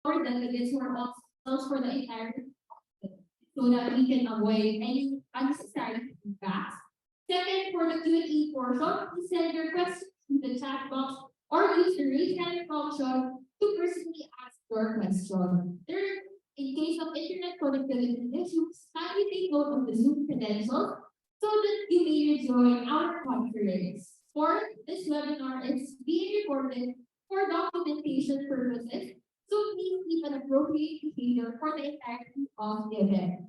our delegates who are also for the entire so that we can avoid any unnecessary feedbacks. Second, for the Q&A portion, please send your questions to the chat box or use the raise hand function to personally ask your question. Third, in case of internet connectivity issues, kindly take note of the Zoom credentials so that you may rejoin our conference. Fourth, this webinar is being recorded for documentation purposes, so please keep an appropriate behavior for the entirety of the event.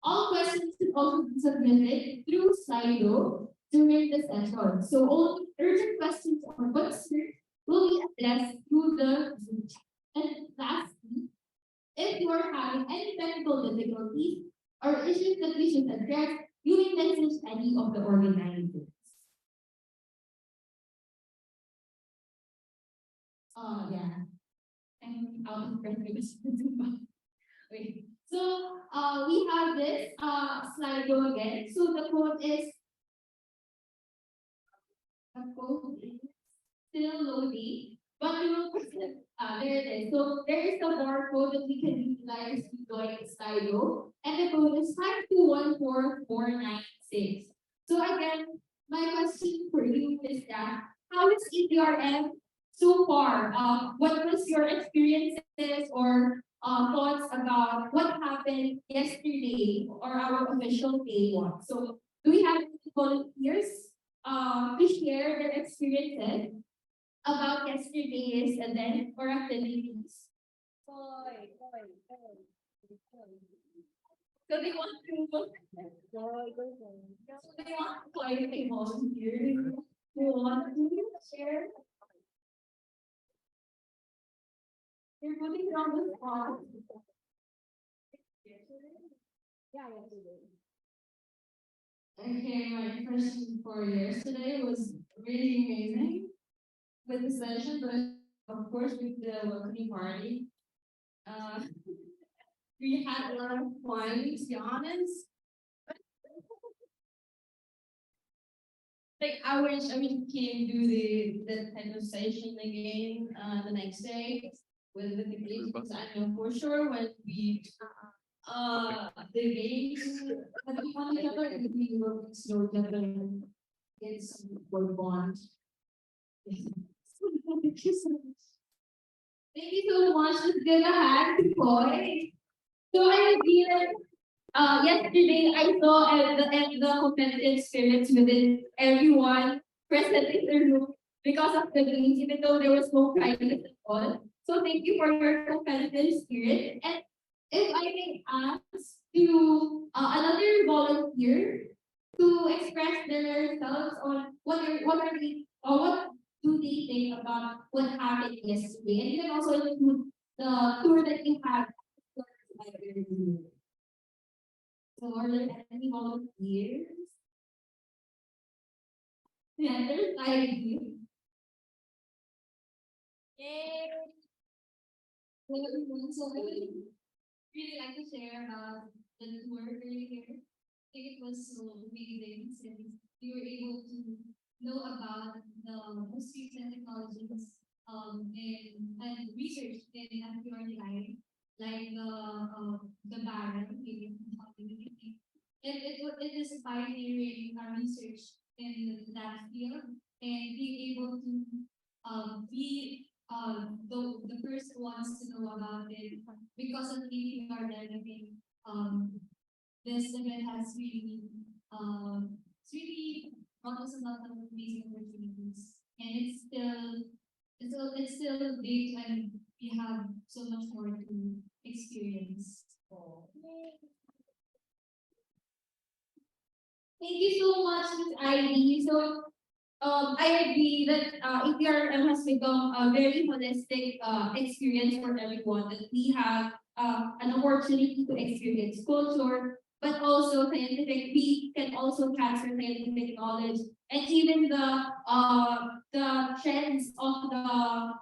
All questions should also be submitted through Slido during the session. So all urgent questions or concerns will be addressed through the Zoom chat. And lastly, if you are having any technical difficulties or issues that we should address, you may message any of the organizers. Yeah. I'm out of breath because wait. So we have this Slido again. So the code is still loading, but we will present. There it is. So there is the barcode that we can utilize to join Slido, and the code is 5214496. So again, my question for you is that how is APRM so far? What was your experiences or thoughts about what happened yesterday or our official day one? So do we have any volunteers to share their experiences about yesterday's event or activities? So they want to play a volunteer. Who want to share? You're putting it on the spot. Okay, my impression for yesterday was really amazing with the session, but of course with the welcoming party. Uh, we had a lot of fun, to be honest. Like I wish we can do the type of session again the next day with the games. Because I know for sure when we the games have fun together, we will slow down. It's for bond. Thank you so much. Thank you so much. Let's give a hand, boy. So I agree that yesterday I saw the competitive spirits within everyone present in the room because of the games, even though there was no prizes at all. So thank you for your competitive spirit. And if I may ask to another volunteer to express themselves on what do they think about what happened yesterday, and you can also include the tour that you had. So are there any volunteers? Yeah, there's ID. Yay! Hello everyone. So I would really like to share about the tour earlier. I think it was so amazing since we were able to know about the most recent technologies and research in FPRDI, like the barren maybe it is pioneering our research in that field and being able to be the first ones to know about it because of APR developing this event has really it's really brought us a lot of amazing opportunities and it's still big and we have so much more to experience. Thank you so much, Ms. Ivy. So I agree that APRM has become a very holistic experience for everyone, that we have an opportunity to experience culture, but also scientific. We can also transfer scientific knowledge and even the trends of the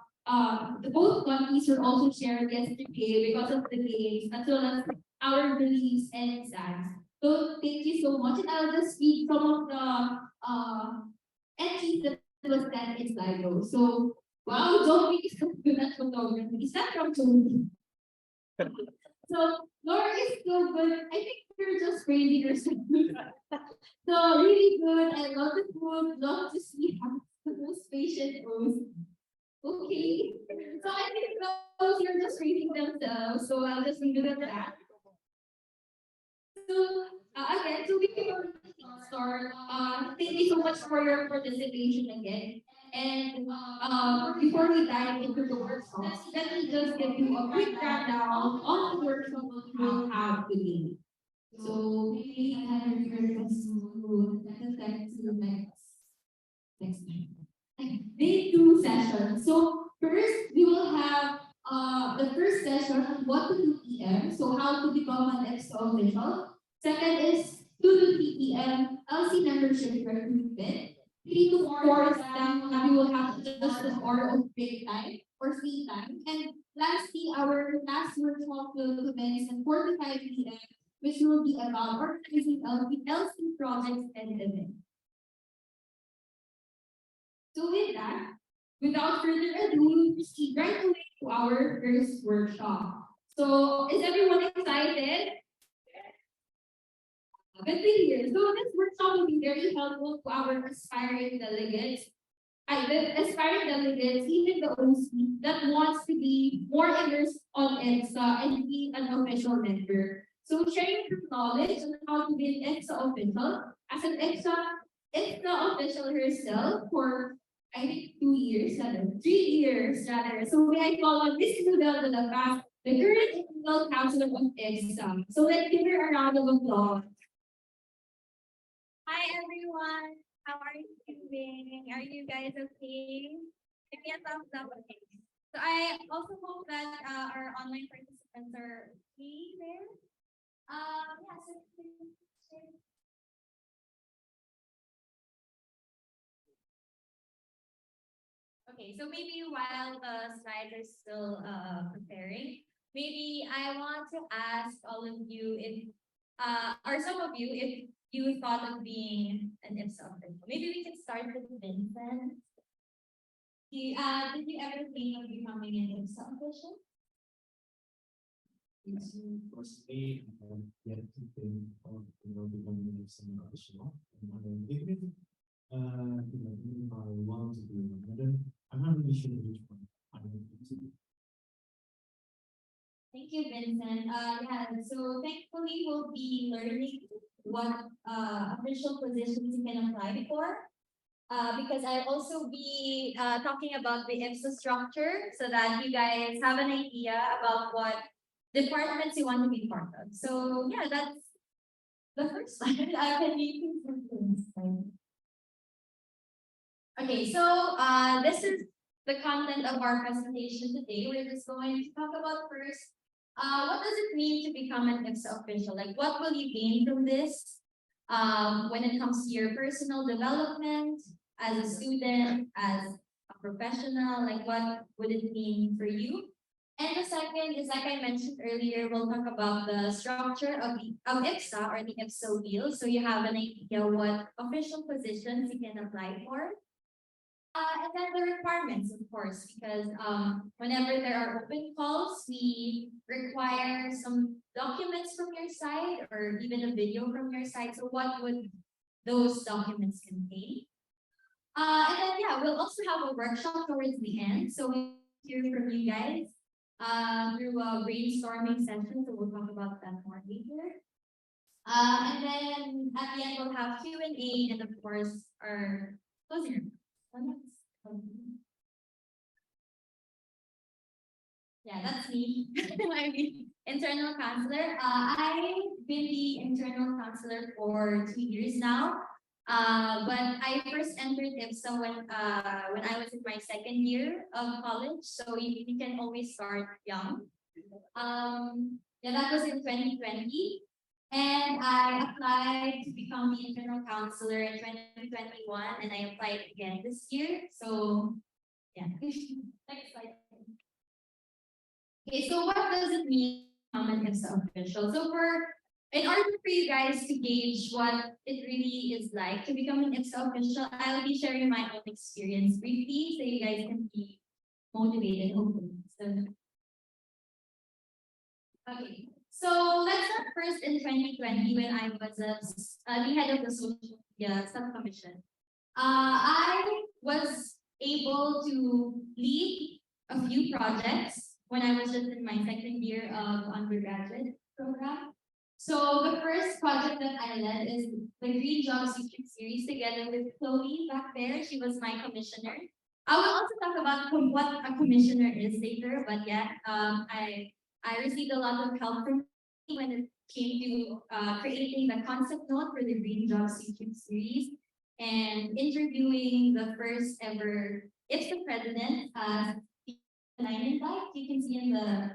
both countries were also shared yesterday because of the games as well as our beliefs and exams. So thank you so much. And I'll just read some of the entries that was sent in Slido. So wow, don't be so good at photography. Is that from Tony? So Laura is so good. I think you're just praising yourself. So really good. I love the food. Love to see how the most patient goes. Okay. So I think those you're just rating themselves. So I'll just leave it at that. So again, so we can start. Thank you so much for your participation again. And before we dive into the workshop, let me just give you a quick rundown on the workshop we will have today. So maybe I have a request to next day two session. So first we will have the first session on what to do PM. So how to become an EXO official. Second is 2 to 3 PM LC membership recruitment. 3 to 4 is that we will have just an hour of break time or free time. And lastly, our last workshop will commence at 4 to 5 PM, which will be about organizing LC projects and events. So with that, without further ado, we'll proceed right away to our first workshop. So is everyone excited? Good to hear. So this workshop will be very helpful to our aspiring delegates. The aspiring delegates, even the OC that wants to be more immersed on EFSA and be an official member. So sharing your knowledge on how to be an EFSA official as an EFSA official herself for I think 2 years, rather 3 years rather. So may I call on Miss Isabelle Dela Paz, the current internal councilor of EFSA. So let's give her a round of applause. Hi everyone, how are you doing? Are you guys okay? Give me a thumbs up, okay. So I also hope that our online participants are okay there. Yeah, so okay, so maybe while the slides are still preparing, maybe I want to ask all of you if, or some of you, if you thought of being an IFSA official. Maybe we can start with Vincent. Did you ever think of becoming an IFSA official? Firstly, get to think of becoming some additional, and even I want to do, and then I'm not really sure which one I want to do. Thank you, Vincent. Yeah, so thankfully we'll be learning what official positions you can apply for. Because I'll also be talking about the IFSA structure so that you guys have an idea about what departments you want to be part of. So yeah, that's the first slide. Can you please okay, so this is the content of our presentation today. We're just going to talk about first, what does it mean to become an IFSA official? Like, what will you gain from this? When it comes to your personal development as a student, as a professional, like what would it mean for you? And the second is, like I mentioned earlier, we'll talk about the structure of IFSA or the IFSA wheel. So you have an idea what official positions you can apply for. And then the requirements, of course, because whenever there are open calls, we require some documents from your side or even a video from your side. So what would those documents contain? And then, yeah, we'll also have a workshop towards the end. So we hear from you guys through a brainstorming session. So we'll talk about that more later. And then at the end, we'll have Q&A and, of course, our closing remarks. Yeah, that's me. I'm the internal counselor. I've been the internal counselor for 2 years now. But I first entered IFSA when I was in my second year of college. So you can always start young. Yeah, that was in 2020. And I applied to become the internal counselor in 2021, and I applied again this year. So, yeah. Next slide. Okay, so what does it mean to become an IFSA official? So in order for you guys to gauge what it really is like to become an IFSA official, I'll be sharing my own experience briefly so you guys can be motivated, hopefully. So, Okay, so let's start first in 2020 when I was the head of the social media subcommission. I was able to lead a few projects when I was just in my second year of undergraduate program. So the first project that I led is the Green Jobs YouTube series together with Chloe back there. She was my commissioner. I will also talk about what a commissioner is later, but yeah, I received a lot of help from me when it came to creating the concept note for the Green Jobs YouTube series and interviewing the first ever IFSA president, you can see in the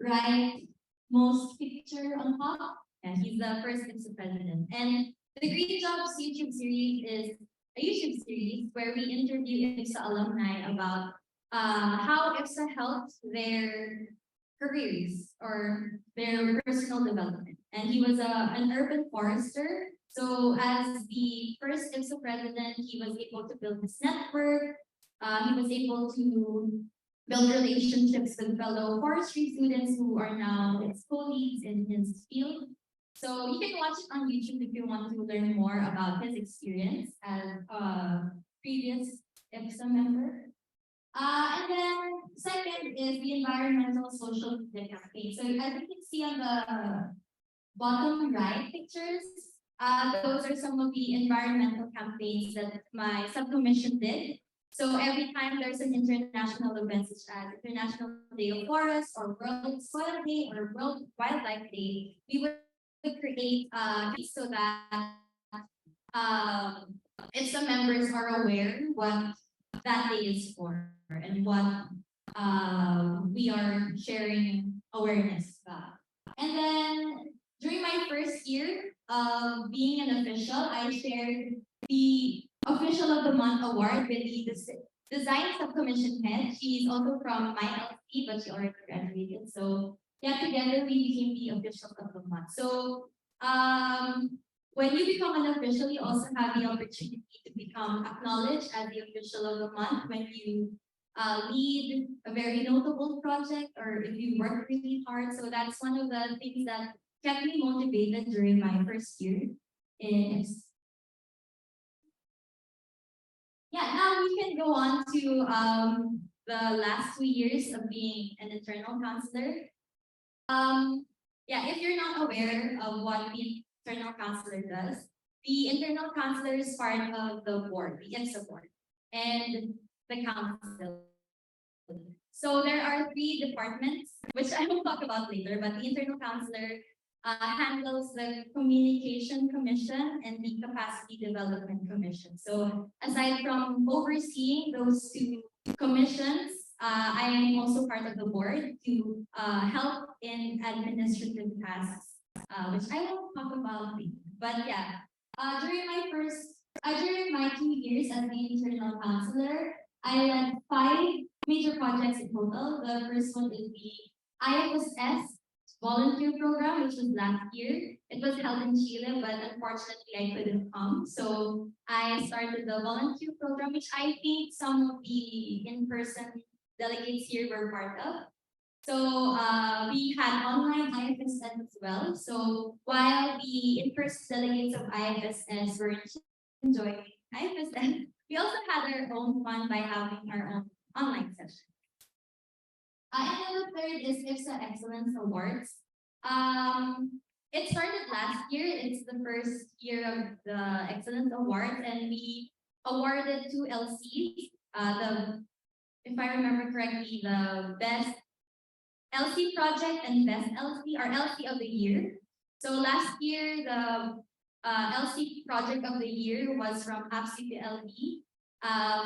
right most picture on top. Yeah, he's the first IFSA president. And the Green Jobs YouTube series is a YouTube series where we interview IFSA alumni about how IFSA helped their careers or their personal development. And he was an urban forester. So as the first IFSA president, he was able to build his network. He was able to build relationships with fellow forestry students who are now his colleagues in his field. So you can watch it on YouTube if you want to learn more about his experience as a previous IFSA member. And then second is the environmental social media campaign. So as you can see on the bottom right pictures, those are some of the environmental campaigns that my subcommission did. So every time there's an international event such as International Day of Forest or World Soil Day or World Wildlife Day, we would create so that if the members are aware what that day is for and what we are sharing awareness about. And then during my first year of being an official, I shared the Official of the Month award with the design subcommission head. She's also from my LC, but she already graduated. So yeah, together we became the Official of the Month. So when you become an official, you also have the opportunity to become acknowledged as the Official of the Month when you lead a very notable project or if you work really hard. So that's one of the things that kept me motivated during my first year in now we can go on to the last 2 years of being an internal counselor. If you're not aware of what the internal counselor does, the internal counselor is part of the board, the IFSA board, and the council. So there are 3 departments, which I will talk about later, but the internal counselor handles the communication commission and the capacity development commission. So aside from overseeing those 2 commissions, I am also part of the board to help in administrative tasks, which I will talk about later. But yeah, during my 2 years as the internal counselor, I led 5 major projects in total. The first one is the IFSS volunteer program, which was last year. It was held in Chile, but unfortunately I couldn't come. So I started the volunteer program, which I think some of the in-person delegates here were part of. So we had online IFSS as well. So while the in-person delegates of IFSS were enjoying IFSS, we also had our own fun by having our own online session. And then the third is IFSA Excellence Awards. It started last year. It's the first year of the Excellence Awards, and we awarded 2 LCs. If I remember correctly, the best LC project and best LC or LC of the year. So last year, the LC project of the year was from APRM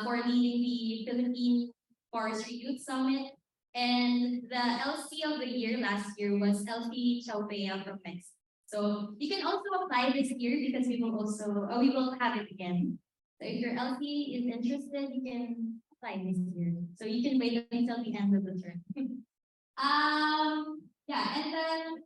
for leading the Philippine Forestry Youth Summit. And the LC of the year last year was LC Chaupea from Mexico. So you can also apply this year because we will have it again. So if your LC is interested, you can apply this year. So you can wait until the end of the term. And then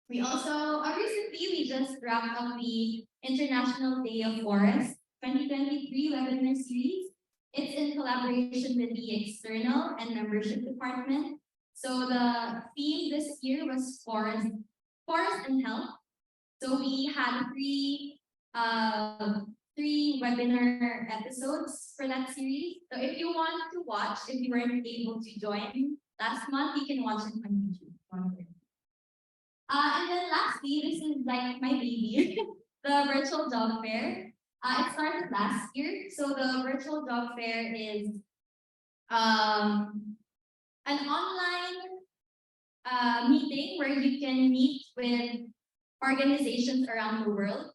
we also recently we just wrapped up the International Day of Forest 2023 webinar series. It's in collaboration with the external and membership department. So the theme this year was forest and health. So we had three webinar episodes for that series. So if you want to watch, if you weren't able to join last month, you can watch it on YouTube. And then lastly, this is like my baby, the virtual job fair. It started last year. So the virtual job fair is an online meeting where you can meet with organizations around the world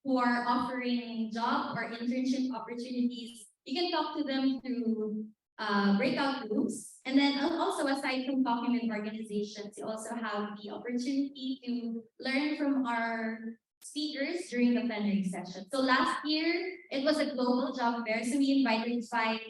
who are offering job or internship opportunities. You can talk to them through breakout groups. And then also, aside from talking with organizations, you also have the opportunity to learn from our speakers during the plenary session. So last year, it was a global job fair. So we invited 5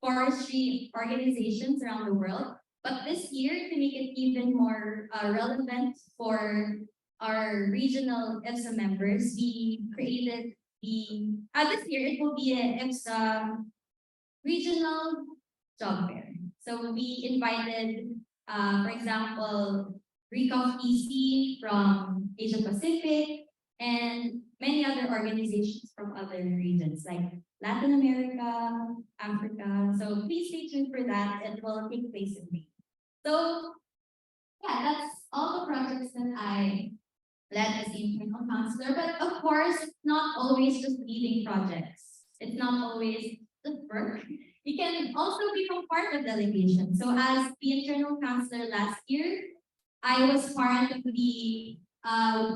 forestry organizations around the world. But this year, to make it even more relevant for our regional IFSA members, we created this year it will be a IFSA regional job fair. So we invited, for example, Recon EC from Asia Pacific and many other organizations from other regions like Latin America, Africa. So please stay tuned for that. It will take place in May. So yeah, that's all the projects that I led as the internal counselor. But of course, it's not always just leading projects. It's not always just work. You can also become part of delegation. So as the internal counselor last year, I was part of the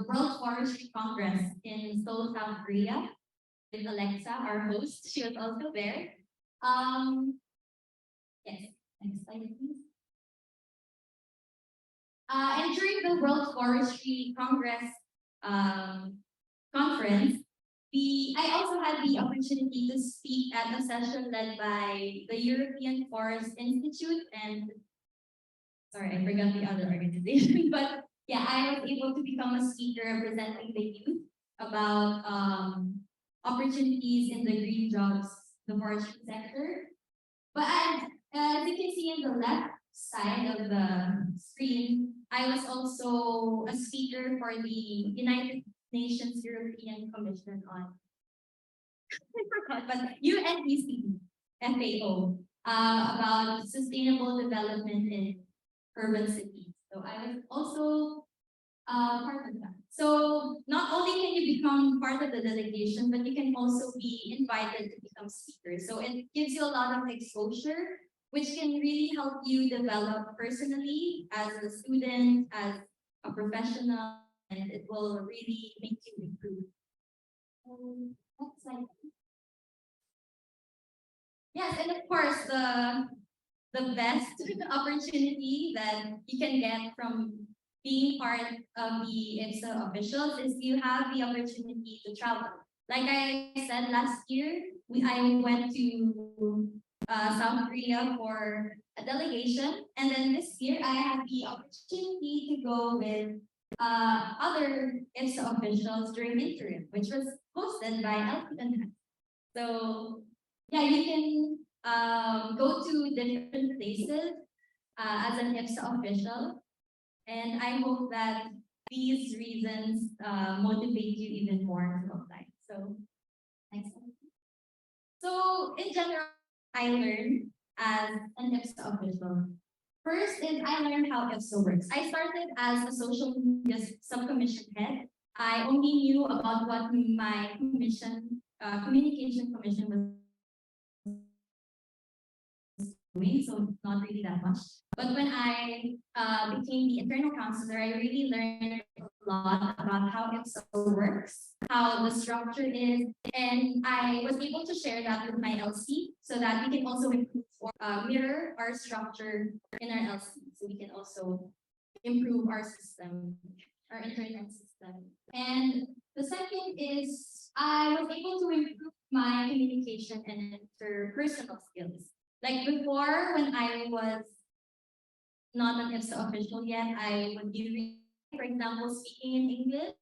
World Forestry Congress in Seoul, South Korea, with Alexa, our host. She was also there. Yes, next slide, please. And during the World Forestry Congress conference, I also had the opportunity to speak at a session led by the European Forest Institute and sorry, I forgot the other organization, but yeah, I was able to become a speaker representing the youth about opportunities in the green jobs, the forestry sector. But as you can see in the left side of the screen, I was also a speaker for the United Nations European Commission on I forgot, but UNEC FAO about sustainable development in urban cities. So I was also part of that. So not only can you become part of the delegation, but you can also be invited to become speaker. So it gives you a lot of exposure, which can really help you develop personally as a student, as a professional, and it will really make you improve. Next slide. Yes, and of course the best opportunity that you can get from being part of the IFSA officials is you have the opportunity to travel. Like I said last year, I went to South Korea for a delegation, and then this year I had the opportunity to go with other IFSA officials during interim, which was hosted by Elton. So yeah, you can go to different places as an IFSA official. And I hope that these reasons motivate you even more to apply. So, next one. So, in general, I learned as an IFSA official. First is I learned how IFSA works. I started as a social media subcommission head. I only knew about what my communication commission was doing, so not really that much. But when I became the internal counselor, I really learned a lot about how IFSA works, how the structure is, and I was able to share that with my LC so that we can also improve or mirror our structure in our LC, so we can also improve our system, our internal system. And the second is I was able to improve my communication and interpersonal skills. Like before, when I was not an IFSA official yet, I would be, for example, speaking in English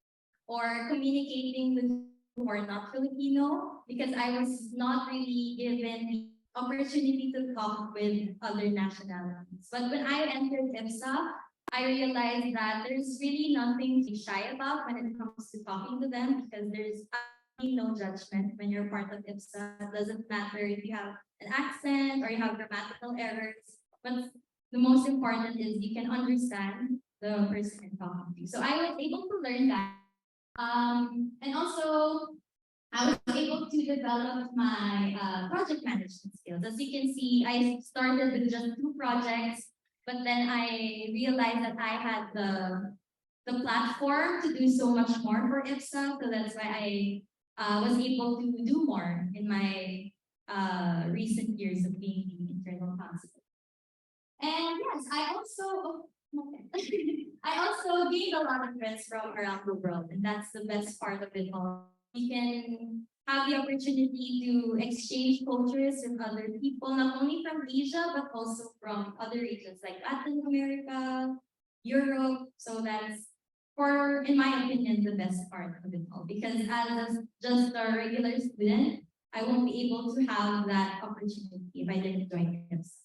or communicating with people who are not Filipino because I was not really given opportunity to talk with other nationalities. But when I entered IFSA, I realized that there's really nothing to be shy about when it comes to talking to them because there's absolutely no judgment when you're part of IFSA. It doesn't matter if you have an accent or you have grammatical errors, but the most important is you can understand the person you're talking to. So I was able to learn that. And also I was able to develop my project management skills. As you can see, I started with just 2 projects, but then I realized that I had the platform to do so much more for IFSA. So that's why I was able to do more in my recent years of being the internal councilor. And yes, I also I also gained a lot of friends from around the world, and that's the best part of it all. You can have the opportunity to exchange cultures with other people, not only from Asia, but also from other regions like Latin America, Europe. So that's, in my opinion, the best part of it all. Because as just a regular student, I won't be able to have that opportunity if I didn't join IFSA.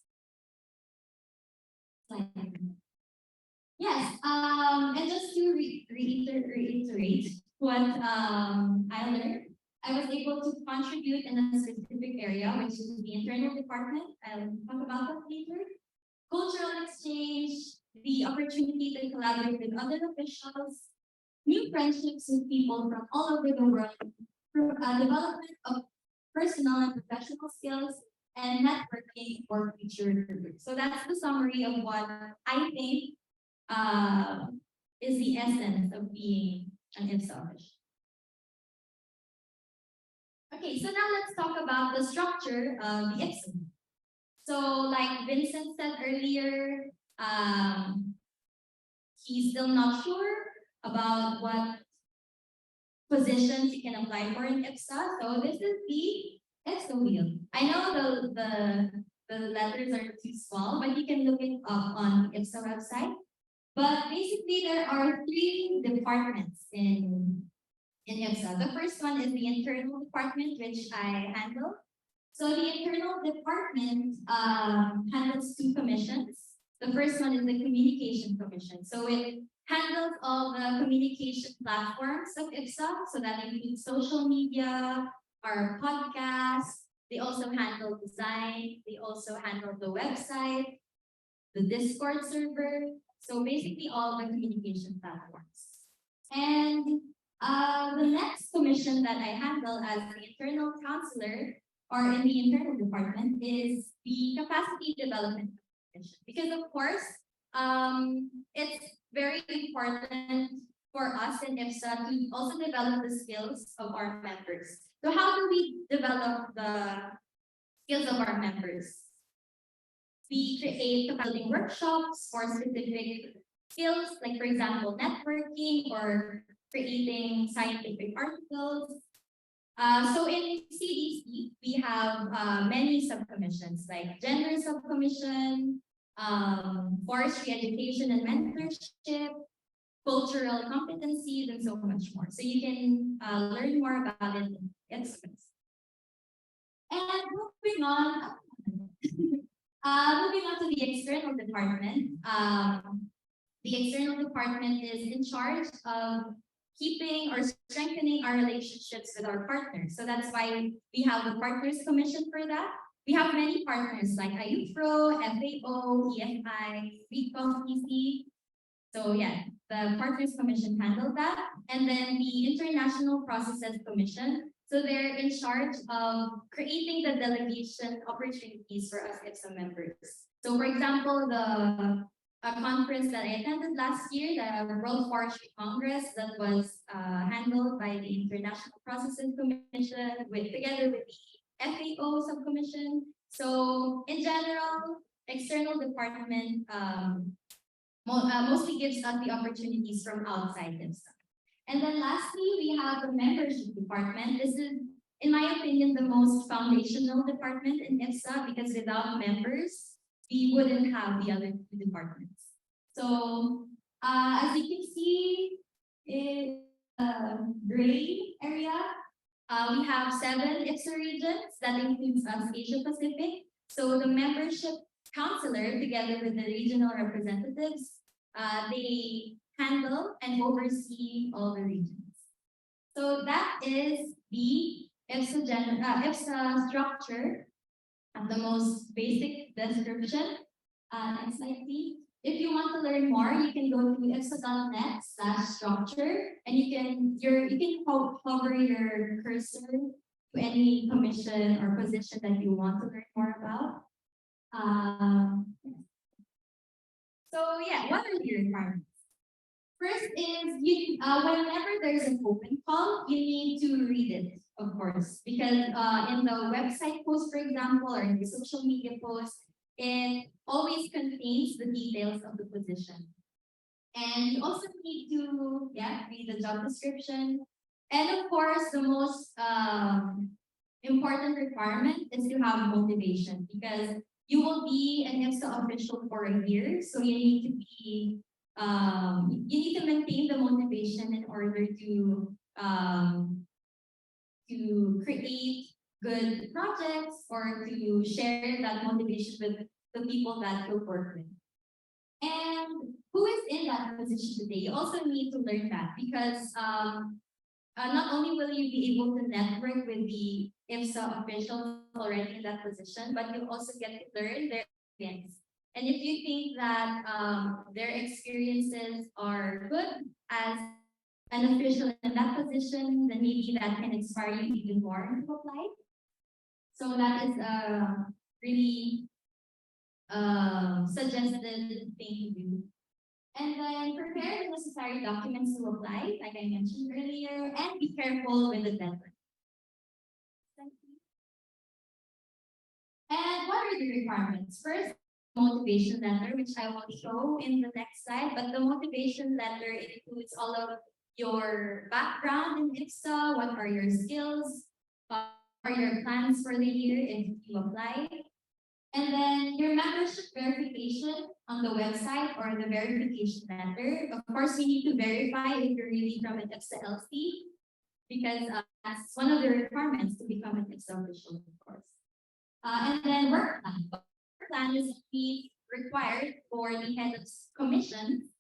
Yes, and just to reiterate what I learned, I was able to contribute in a specific area, which is the internal department. I'll talk about that later. Cultural exchange, the opportunity to collaborate with other officials, new friendships with people from all over the world, development of personal and professional skills, and networking for future careers. So that's the summary of what I think is the essence of being an IFSA official. Okay, so now let's talk about the structure of the IFSA. So like Vincent said earlier, he's still not sure about what positions you can apply for in IFSA. So this is the IFSA wheel. I know the letters are too small, but you can look it up on the IFSA website. But basically, there are 3 departments in IFSA. The first one is the internal department, which I handle. So the internal department handles 2 commissions. The first one is the communication commission. So it handles all the communication platforms of IFSA. So that includes social media, our podcast. They also handle design. They also handle the website, the Discord server. So basically all the communication platforms. And the next commission that I handle as the internal councilor or in the internal department is the capacity development commission. Because of course, it's very important for us in IFSA to also develop the skills of our members. So how do we develop the skills of our members? We create building workshops for specific skills, like for example, networking or creating scientific articles. So in CDC, we have many subcommissions like gender subcommission, forestry education and mentorship, cultural competencies, and so much more. So you can learn more about it in experts. And moving on. Moving on to the external department. The external department is in charge of keeping or strengthening our relationships with our partners. So that's why we have the Partners Commission for that. We have many partners like IUPRO, FAO, EFI, VCOM, So yeah, the Partners Commission handled that. And then the International Processes Commission. So they're in charge of creating the delegation opportunities for us IFSA members. So for example, the conference that I attended last year, the World Forestry Congress that was handled by the International Processes Commission together with the FAO subcommission. So in general, external department mostly gives us the opportunities from outside IFSA. And then lastly, we have the membership department. This is, in my opinion, the most foundational department in IFSA because without members, we wouldn't have the other 2 departments. So as you can see, in the gray area, We have 7 IFSA regions that includes us Asia Pacific. So the membership counselor, together with the regional representatives, they handle and oversee all the regions. So that is the IFSA structure and the most basic description. Next slide, please. If you want to learn more, you can go to ifsa.net/structure, and you can hover your cursor to any commission or position that you want to learn more about. So yeah, what are the requirements? First is whenever there's an open call, you need to read it, of course, because in the website post, for example, or in the social media post, it always contains the details of the position. And you also need to read the job description. And of course, the most important requirement is to have motivation, because you will be an IFSA official for a year, so you need to maintain the motivation in order to create good projects or to share that motivation with the people that you work with. And who is in that position today? You also need to learn that, because not only will you be able to network with the IFSA officials already in that position, but you also get to learn their experience. And if you think that their experiences are good as an official in that position, then maybe that can inspire you even more to apply. So that is a really suggested thing to do. And then prepare the necessary documents to apply, like I mentioned earlier, and be careful with the deadline. And what are the requirements? First, motivation letter, which I will show in the next slide. But the motivation letter includes all of your background in IFSA, what are your skills, what are your plans for the year if you apply. And then your membership verification on the website or the verification letter. Of course, you need to verify if you're really from an IFSA LC, because that's one of the requirements to become an IFSA official, of course. And then work plan. Work plan is required for the head of commission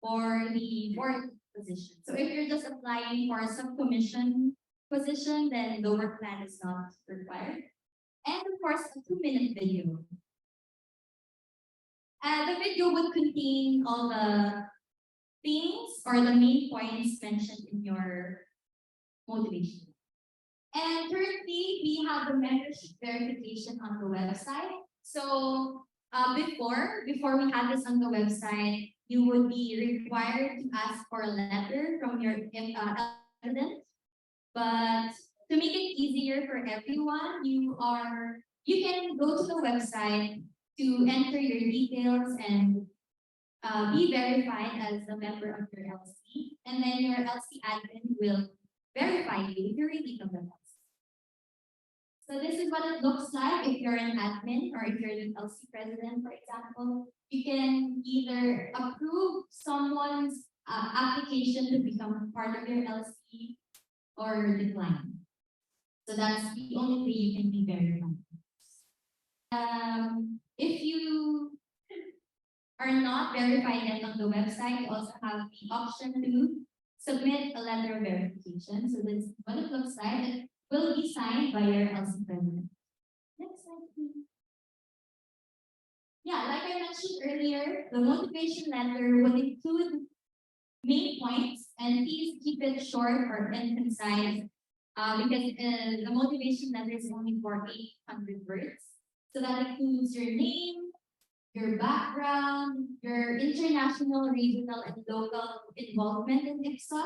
or the board position. So if you're just applying for a sub-commission position, then the work plan is not required. And of course, a 2-minute video. The video would contain all the things or the main points mentioned in your motivation. And currently, we have the membership verification on the website. So before we had this on the website, you would be required to ask for a letter from your president. But to make it easier for everyone, you can go to the website to enter your details and be verified as a member of your LC, and then your LC admin will verify you if you're really from the LC. So this is what it looks like if you're an admin or if you're the LC president, for example. You can either approve someone's application to become part of your LC or decline. So that's the only way you can be verified. If you are not verified yet on the website, you also have the option to submit a letter of verification. So this is what it looks like. It will be signed by your LC president. Next slide, please. Yeah, like I mentioned earlier, the motivation letter will include main points, and please keep it short and concise, because the motivation letter is only for 800 words. So that includes your name, your background, your international, regional, and local involvement in IFSA.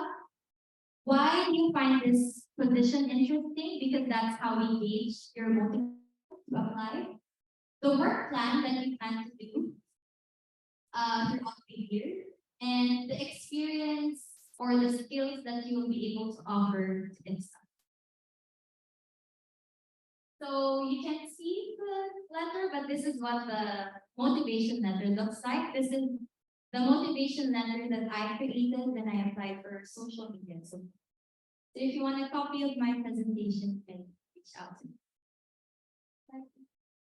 Why do you find this position interesting? Because that's how we gauge your motivation to apply. The work plan that you plan to do throughout the year, and the experience or the skills that you will be able to offer to IFSA. So you can see the letter, but this is what the motivation letter looks like. This is the motivation letter that I created when I applied for social media. So So if you want a copy of my presentation, you can reach out to me.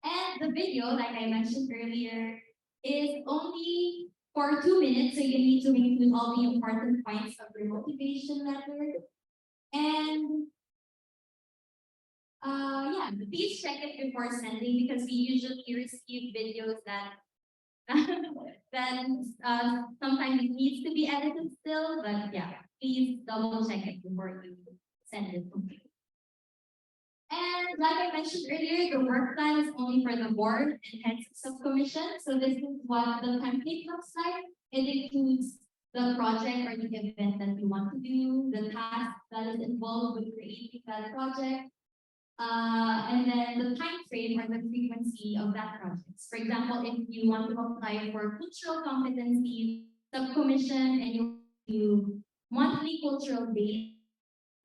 And the video, like I mentioned earlier, is only for 2 minutes, so you need to include all the important points of your motivation letter. And yeah, please check it before sending because we usually receive videos that then sometimes it needs to be edited still, but yeah, please double check it before you send it. And like I mentioned earlier, the work plan is only for the board and heads of subcommission. So this is what the template looks like. It includes the project or the event that you want to do, the task that is involved with creating that project, and then the time frame or the frequency of that project. For example, if you want to apply for cultural competency subcommission and you do monthly cultural days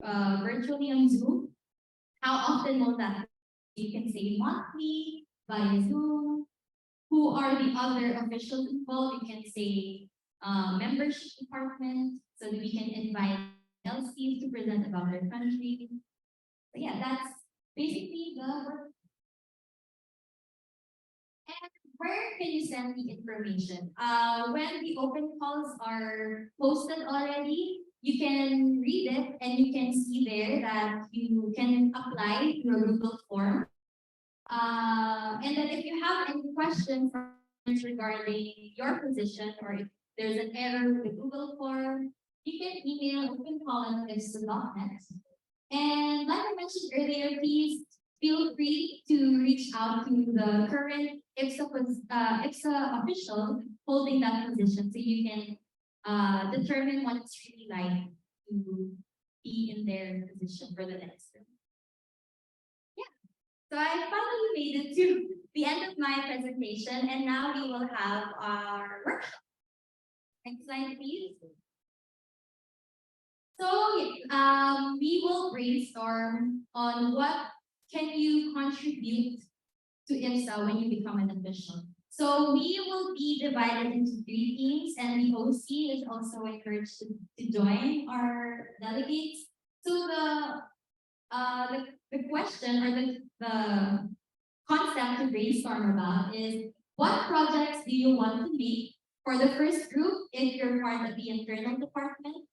virtually on Zoom, how often will that happen? You can say monthly via Zoom. Who are the other officials involved? You can say membership department so that we can invite LCs to present about their country. So yeah, that's basically the work. And where can you send the information? When the open calls are posted already, you can read it and you can see there that you can apply through a Google form. And then if you have any questions regarding your position or if there's an error with the Google form, you can email opencall@ifsa.net. And like I mentioned earlier, please feel free to reach out to the current IFSA official holding that position so you can determine what it's really like to be in their position for the next term. Yeah, so I finally made it to the end of my presentation, and now we will have our workshop. Next slide, please. So we will brainstorm on what can you contribute to IFSA when you become an official. So we will be divided into 3 teams, and the OC is also encouraged to join our delegates. So the question or the concept to brainstorm about is what projects do you want to make for the first group if you're part of the internal department,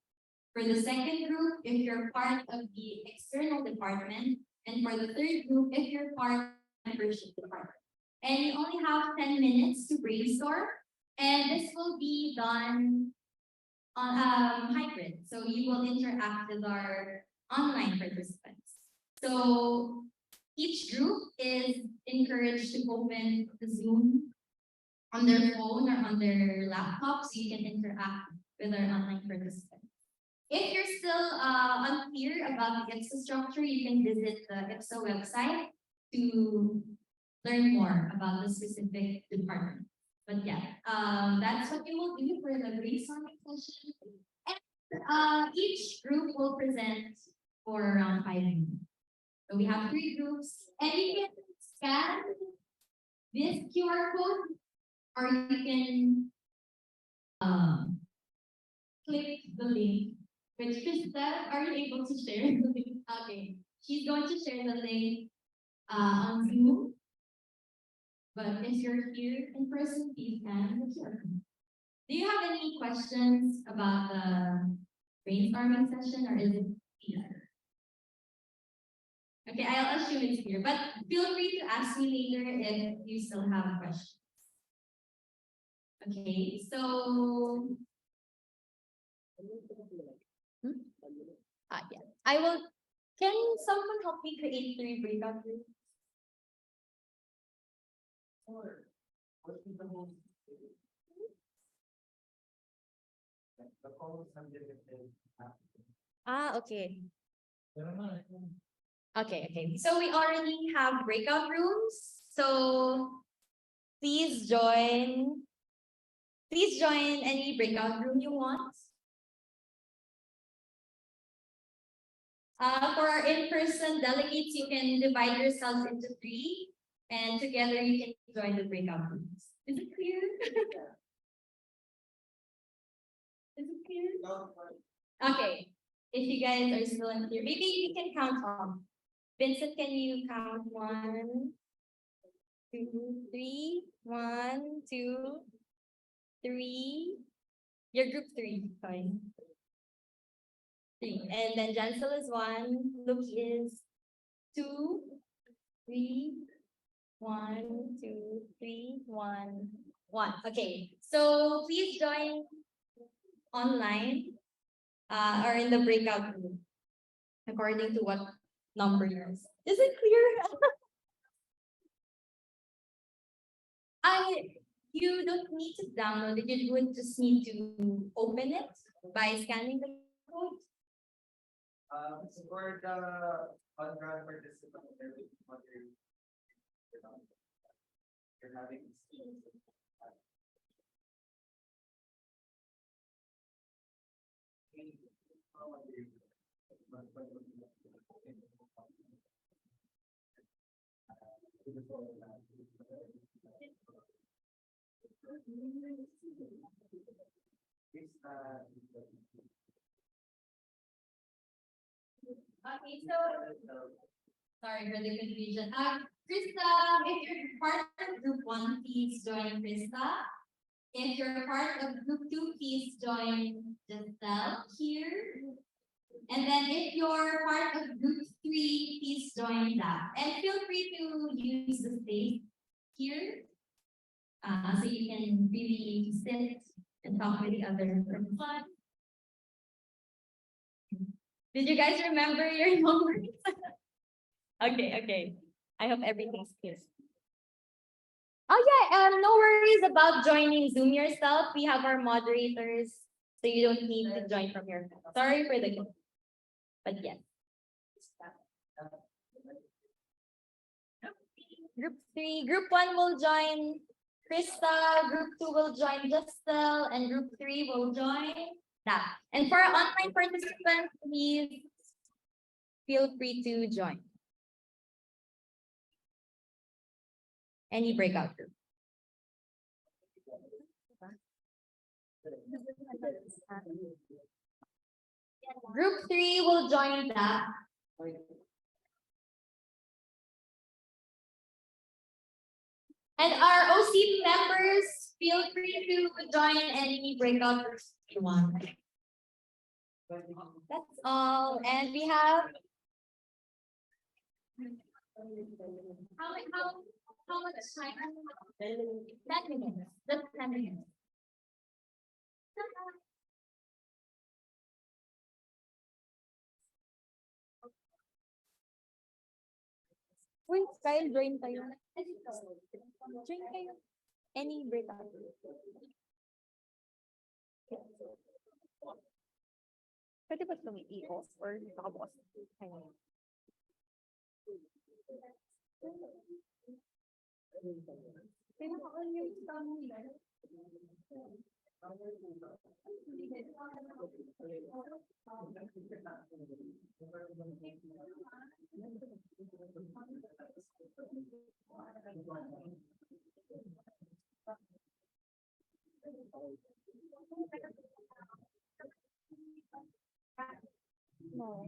for the second group if you're part of the external department, and for the third group if you're part of the membership department. And you only have 10 minutes to brainstorm, and this will be done on hybrid. So you will interact with our online participants. So each group is encouraged to open the Zoom on their phone or on their laptop so you can interact with our online participants. If you're still unclear about the IFSA structure, you can visit the IFSA website to learn more about the specific department. But yeah, that's what we will do for the brainstorming session. And each group will present for around 5 minutes. So we have 3 groups, and you can scan this QR code, or you can click the link. Which Krista, are you able to share the link? Okay, she's going to share the link on Zoom. But if you're here in person, please scan the QR code. Do you have any questions about the brainstorming session, or is it clear? Okay, I'll assume it's clear, but feel free to ask me later if you still have questions. Okay, so yeah, I will. Can someone help me create 3 breakout rooms? Okay. Okay. So we already have breakout rooms. So please join any breakout room you want. For our in-person delegates, you can divide yourselves into 3, and together you can join the breakout rooms. Is it clear? Is it clear? Okay. If you guys are still in here, maybe you can count off. Vincent, can you count 1, 2, 3? 1, 2, 3. Your group 3, sorry. 3. And then Jansel is 1. Lucky is 2, 3. 1, 2, 3, 1, 1. Okay, so please join online or in the breakout room according to what number yours. Is it clear? You don't need to download it. You would just need to open it by scanning the code. For the on-ground participant, you're having Okay, so sorry for the confusion. Krista, if you're part of group 1, please join Krista. If you're part of group 2, please join Giselle here. And then if you're part of group 3, please join that. And feel free to use the space here. So you can really sit and talk with the other person. Did you guys remember your numbers? Okay. I hope everything's clear. Oh yeah, no worries about joining Zoom yourself. We have our moderators, so you don't need to join from your phone. Sorry for the but yes. Group 3, group 1 will join Krista, group 2 will join Justel, and group 3 will join that. And for our online participants, please feel free to join any breakout group. Group 3 will join that. And our OC members, feel free to join any breakout groups you want. That's all. And we have how much time? 10 minutes. Just 10 minutes. Wait, Kyle, join tayo. Join kayo. Any breakout. Pwede ba itong i-off or nakabukas? Ayun. Pwede ba on yung sound nila? No.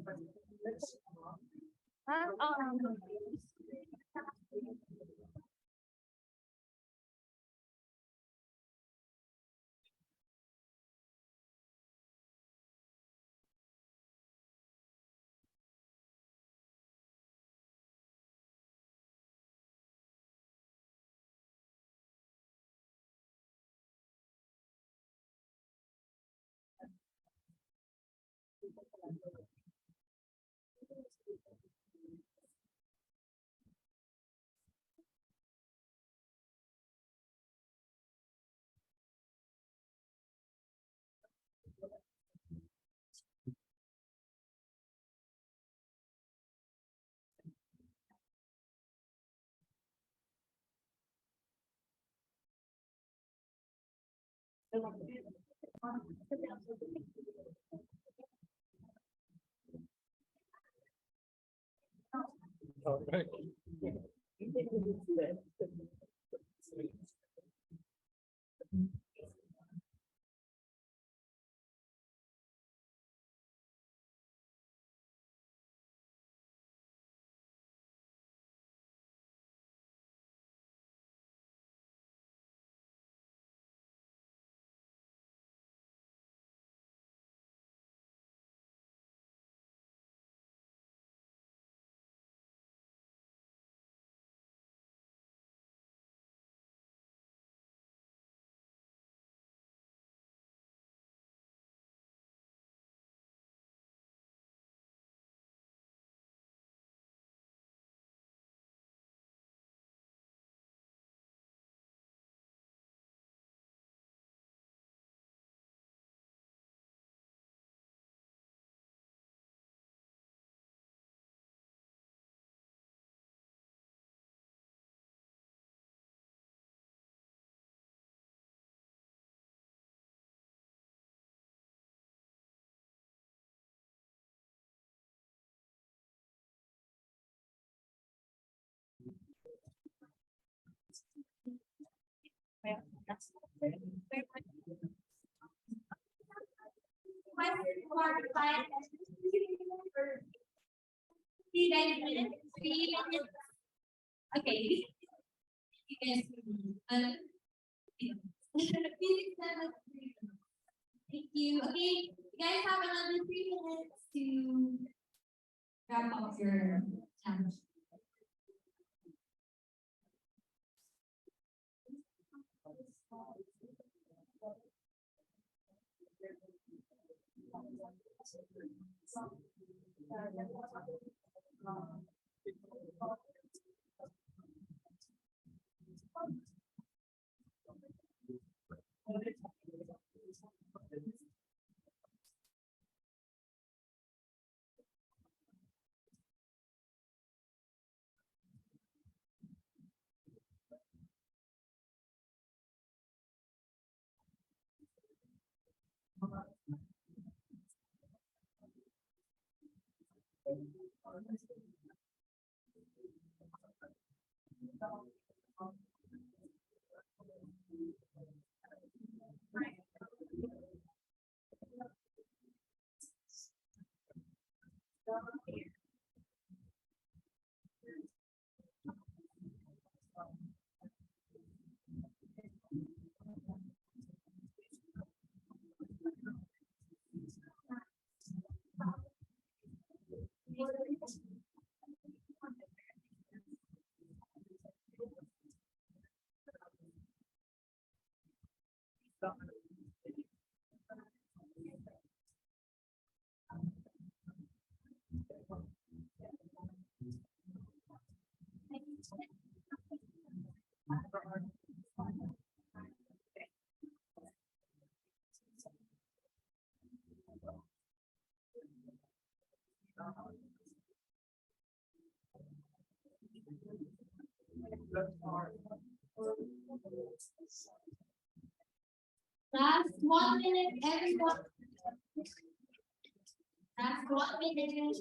Okay. You guys, thank you. Okay, you guys have another 3 minutes to wrap up your challenge. Last 1 minute, everyone. Last 1 minute.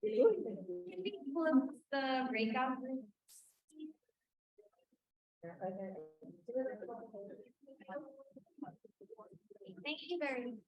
Can we close the breakout room? Thank you very much.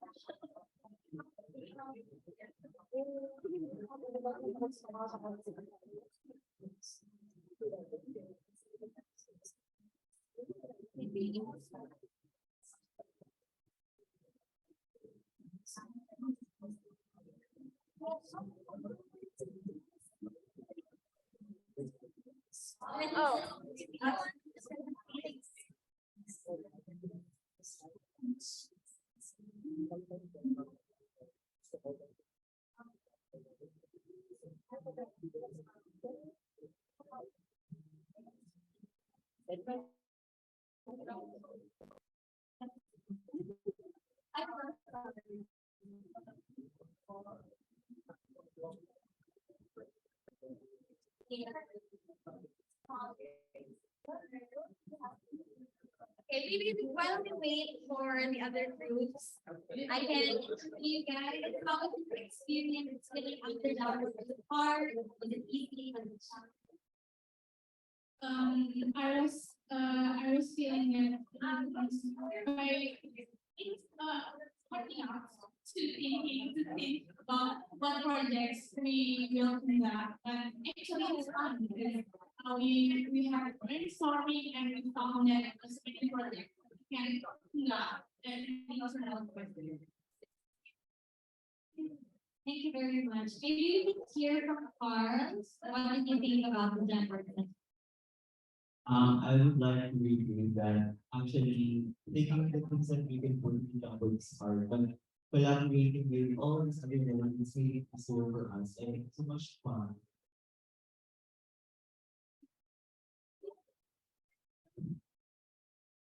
Oh. Okay, maybe while we wait for the other groups, I can you guys how was your experience getting after hours? Was it hard? Was it easy? Was it challenging? I was feeling it. to think about what projects we will conduct. But actually it's fun because we have brainstorming and we found that a specific project can conduct and we also have questions. Thank you very much. Maybe you can hear from Carl. What did you think about the jam board? I would like to repeat that actually taking the concept we can put in the works hard, but collaborating with all these other elements made it easier for us and it's so much fun.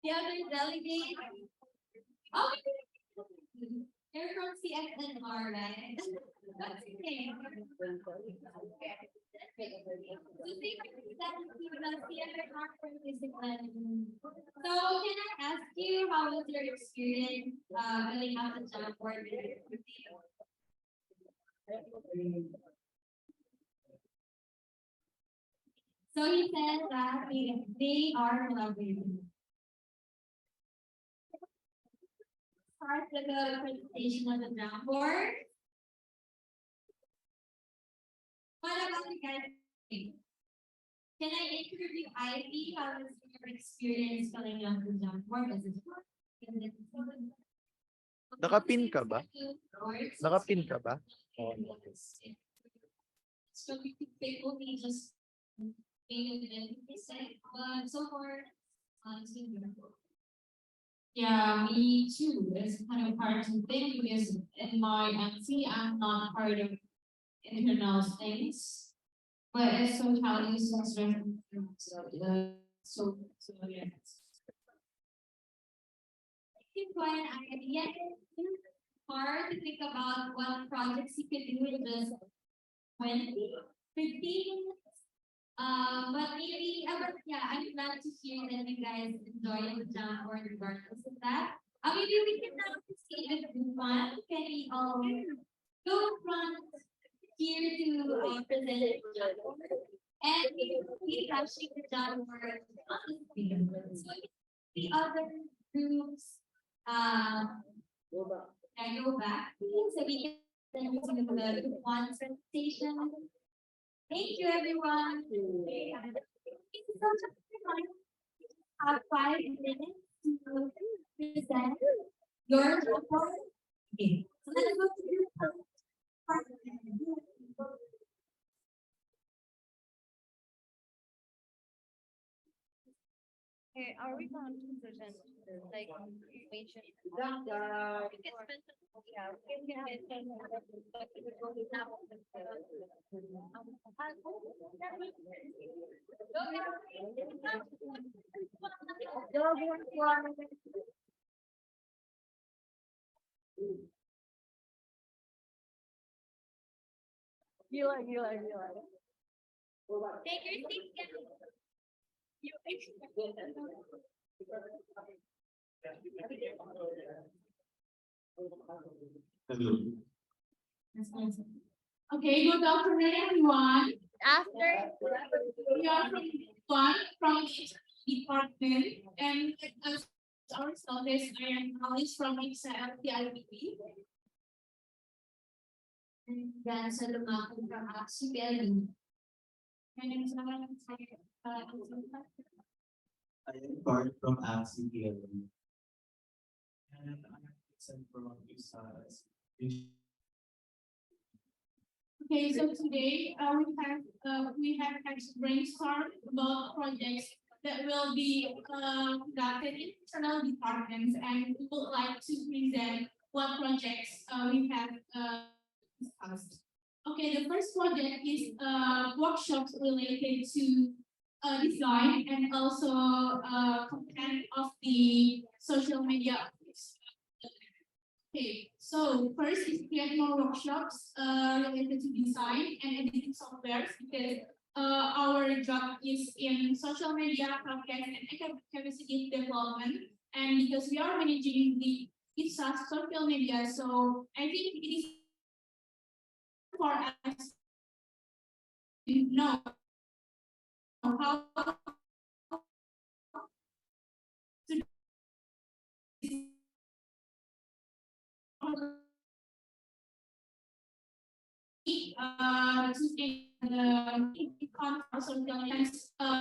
The other delegate. Oh, you're from CFNR, right? That's okay. So can I ask you how was your experience filling out the job board? So he said that they are collaborating. Start with the presentation of the job board. What about you guys? Can I interview Ivy? How was your experience filling out the job board? Does it work? Nakapin ka ba? Nakapin ka ba? Oh, So we could pick only just but so far, it's been beautiful. Yeah, me too. It's kind of hard to think because in my MC, I'm not part of internal things. But it's so challenging so yeah. It's quite an idea. It's hard to think about what projects you could do in just 20, 15 minutes. But maybe, but yeah, I'm glad to hear that you guys enjoy the jam board regardless of that. Maybe we can now proceed with one. Can we all go in front here to present the jam board? And we actually the jam board on the screen. So the other groups, can go back, please, so we can then resume the one presentation. Thank you, everyone. Have 5 minutes to present your report. Okay. So let's go to the part. Okay, are we going to present like information? Yeah, we can mention but it will be now. Gila. Take your seat, guys. Hello. Okay, good afternoon, everyone. After We are from each department, and as our service, I am Alice from IFSA TIPP. and then sa lumakad from APRM. My name is Naman. I am part from APRM. And I am sent from IFSA. Okay, so today we have had to brainstorm about projects that will be conducted in internal departments, and we would like to present what projects we have discussed. Okay, the first project is workshops related to design and also content of the social media. Okay, so first is create more workshops related to design and editing softwares because our job is in social media, content, and capacity development. And because we are managing the IFSA social media, so I think it is for us to know how to the conference sometimes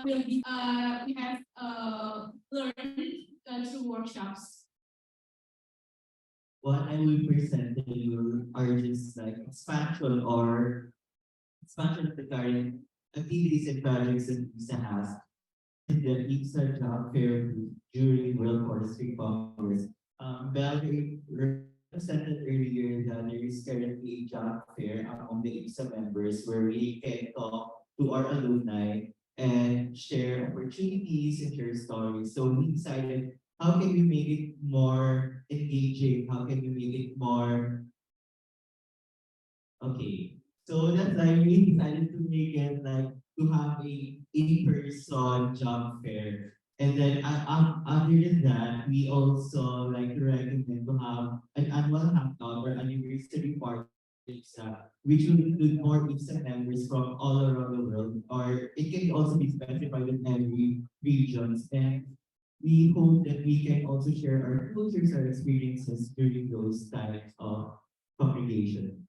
will be we have learned through workshops. What I will present to you are just like expansion of the current activities and projects that IFSA has in the IFSA job fair during World Forestry Congress. Valerie represented earlier that there is currently a job fair among the IFSA members where we can talk to our alumni and share opportunities and share stories. So we decided how can we make it more engaging? How can we make it more okay? So that's why we decided to make it like to have a in-person job fair. And then other than that, we also like to recommend to have an annual hangout or anniversary party which will include more IFSA members from all around the world, or it can also be specified in every regions. And we hope that we can also share our cultures, our experiences during those types of congregation.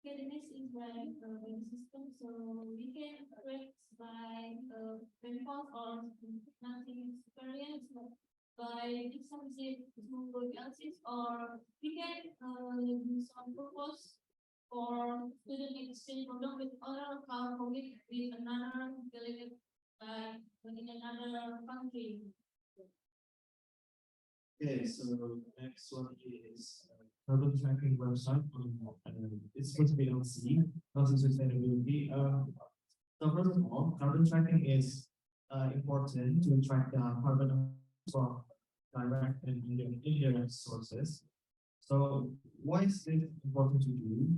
Academics is by the system, so we can correct by response or nothing experience by some to analysis, or we can do some purpose for student exchange program with other colleague with another delegate in another country. Okay, so next one is carbon tracking website on it's supposed to be LC, Housing Sustainability. So first of all, carbon tracking is important to track the carbon from direct and indirect sources. So why is this important to do?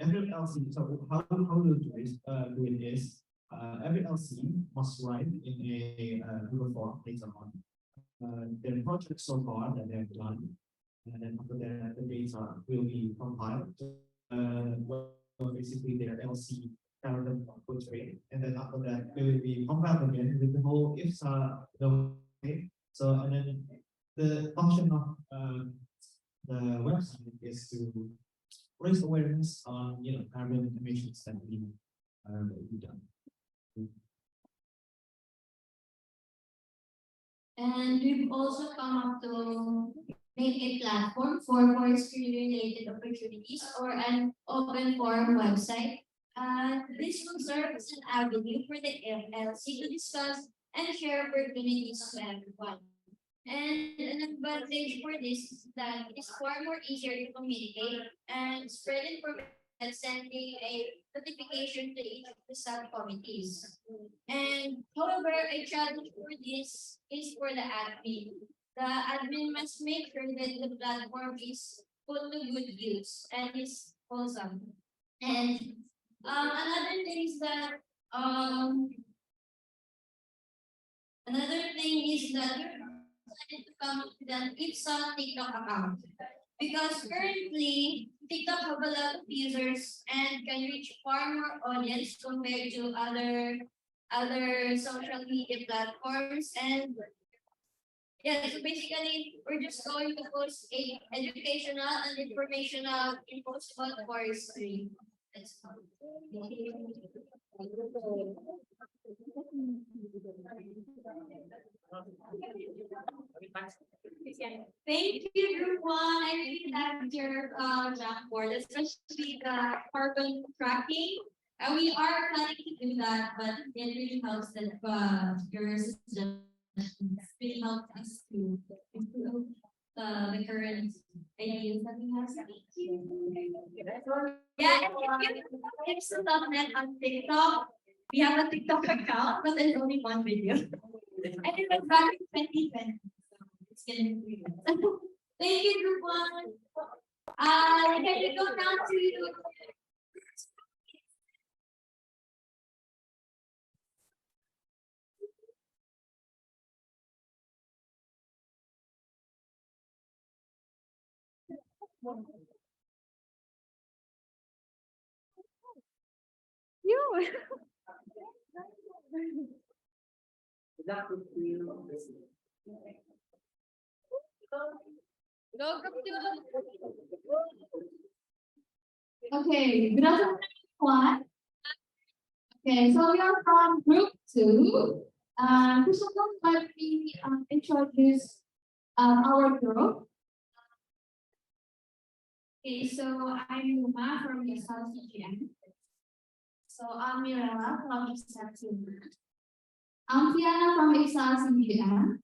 Every LC, so how do it is every LC must write in a Google form later on their project so far that they have done, and then after that, the data will be compiled. Basically, their LC carbon portrait, and then after that, they will be compiled again with the whole IFSA. So, and then the function of the website is to raise awareness on carbon emissions that we done. And we've also come up to make a platform for forestry related opportunities or an open forum website. This will serve as an avenue for the FLC to discuss and share opportunities to everyone. And an advantage for this is that it is far more easier to communicate and spread information than sending a notification to each of the subcommittees. And however, a challenge for this is for the admin. The admin must make sure that the platform is put to good use and is wholesome. And another thing is that another thing is that decided to come up with an IFSA TikTok account. Because currently, TikTok have a lot of users and can reach far more audience compared to other social media platforms. And yeah, so basically, we're just going to post a educational and informational post about forestry. That's all. Thank you, group one. I really liked your Jamboard, especially the carbon tracking. We are planning to do that, but it really helps that your suggestions really help us to improve the current ideas that we have. Thank you. Yeah, and if you net on TikTok, we have a TikTok account, but there's only one video. And it was back in 2020. It's getting weird. Thank you, group one. Can you go down to You. That would be Okay, good afternoon, everyone. Okay, so we are from group 2. First of all, let me introduce our group. Okay, so I'm Uma from IFSA CGM. So I'm Mirella from IFSA team. I'm Tiana from IFSA CGM.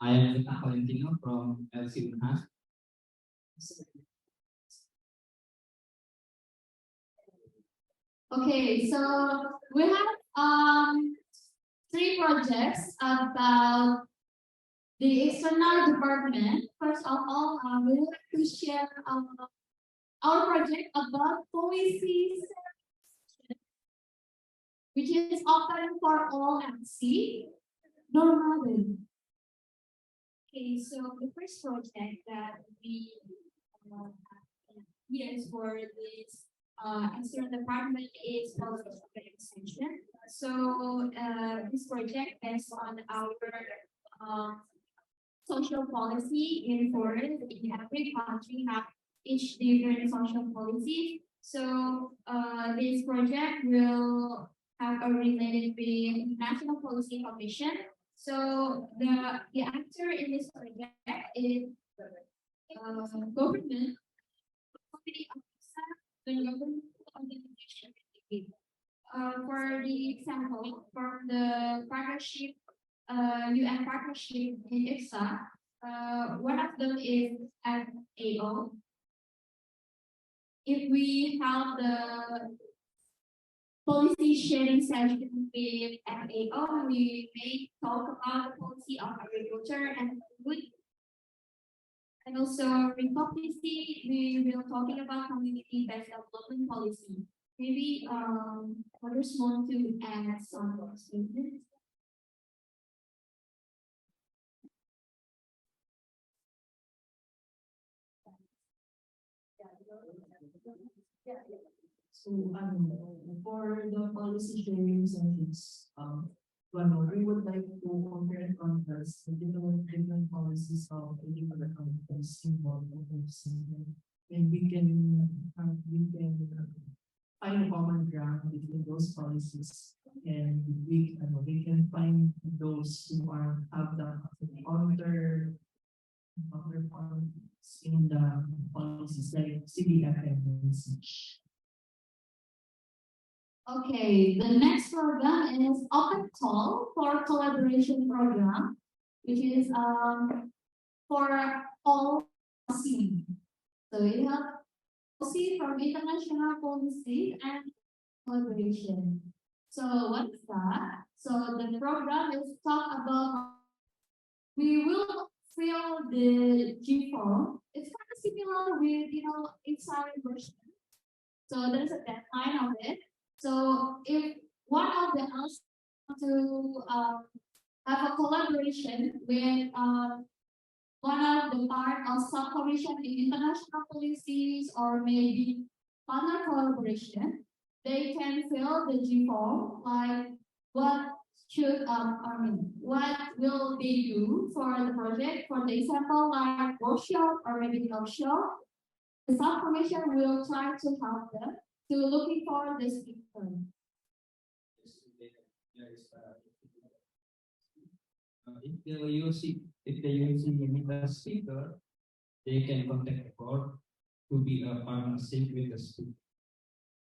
I am Valentino from LC Unhas. Okay, so we have 3 projects about the external department. First of all, we would like to share our project about policies, which is open for all MC. Normally. Okay, so the first project that we use for this external department is policy extension. So this project is on our social policy in foreign in every country have each different social policies. So this project will have a related with National Policy Commission. So the actor in this project is government, company the government organization. For the example, for the partnership, UN partnership in IFSA, one of them is FAO. If we have the policy sharing session with FAO, we may talk about the policy of agriculture and food. And also in policy, we will talking about community-based development policy. Maybe others want to add some statements. So, for the policy sharing sessions, we would like to compare and contrast the different policies of the different countries involved in this. And we can find a common ground between those policies, and we can find those who have the other points in the policies like CBFM and such. Okay, the next program is Open Call for Collaboration Program, which is for all policy. So we have policy from international policy and collaboration. So what is that? So the program is talk about we will fill the G form. It's kind of similar with inside version. So there's a deadline of it. So if one of the else to have a collaboration with one of the part of sub-commission in international policies or maybe partner collaboration, they can fill the G form like what should what will they do for the project? For the example, like workshop or maybe workshop, the sub-commission will try to help them to looking for the speaker. If the UC need a speaker, they can contact the board to be a partnership with the speaker.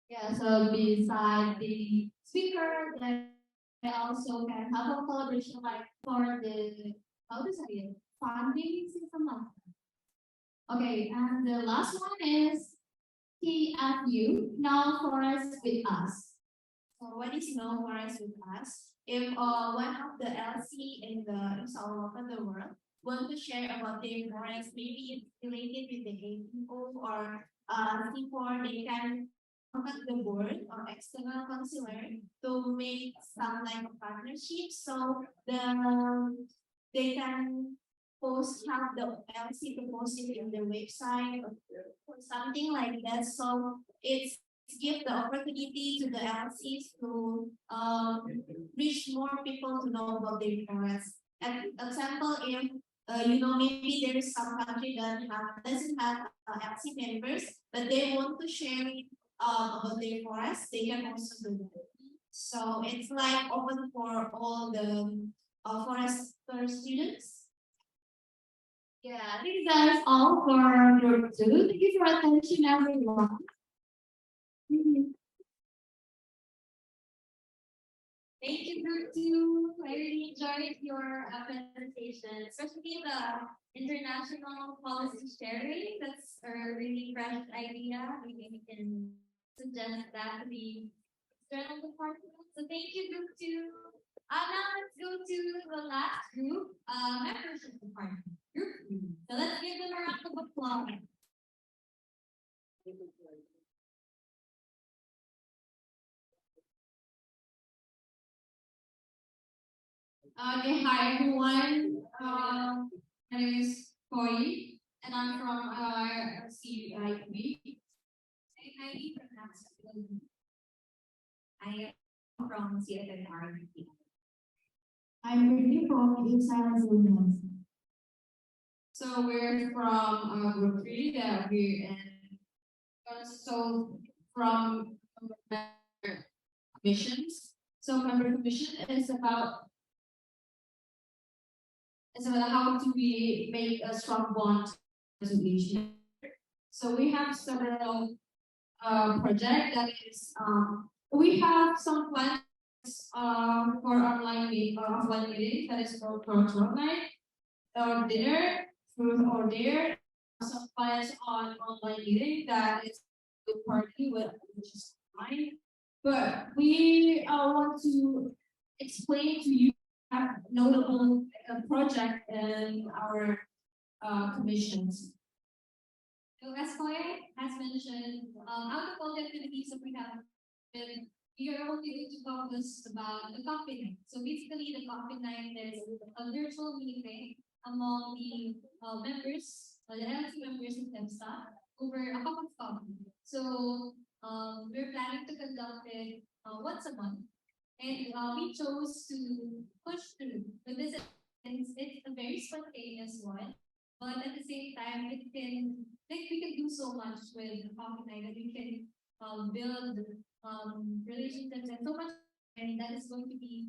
Yeah, so beside the speaker, they also can have a collaboration like for the how to say it, funding system like that. Okay, and the last one is TFU, Now Forest with Us. So what is Now Forest with Us? If one of the LC in all over the world want to share about their forest, maybe it's related with the APO or C4, they can contact the board or external counselor to make some like a partnership. So they can have the LC to post it in their website or something like that. So it's give the opportunity to the LCs to reach more people to know about their forest. An example, if maybe there is some country that doesn't have FC members, but they want to share about their forest, they can also do that. So it's like open for all the forester students. Yeah, I think that is all for group two. Thank you for attention, everyone. Thank you, group two. I really enjoyed your presentation, especially the international policy sharing. That's a really fresh idea. Maybe we can suggest that to the external department. So thank you, group two. Now let's go to the last group, membership department. Group two. So let's give them a round of applause. Okay, hi everyone. My name is Koi, and I'm from CIB. I am from CFNR. I'm really from IFSA. So we're from group three that we're in. So from member commissions. So member commission is about how do we make a strong bond to each member. So we have several project that is we have some plans for online offline meeting that is for cultural night or dinner, food or dare. Some plans on online meeting that is the party with which is online. But we want to explain to you a notable project in our commissions. So as Koye has mentioned, out of all the activities that we have, we are only going to focus about the coffee night. So basically, the coffee night is a virtual meeting among the members, the LC members of IFSA over a cup of coffee. So we're planning to conduct it once a month, and we chose to push through the visit. It's a very spontaneous one, but at the same time, it can like we can do so much with the coffee night that we can build relationships and so much, and that is going to be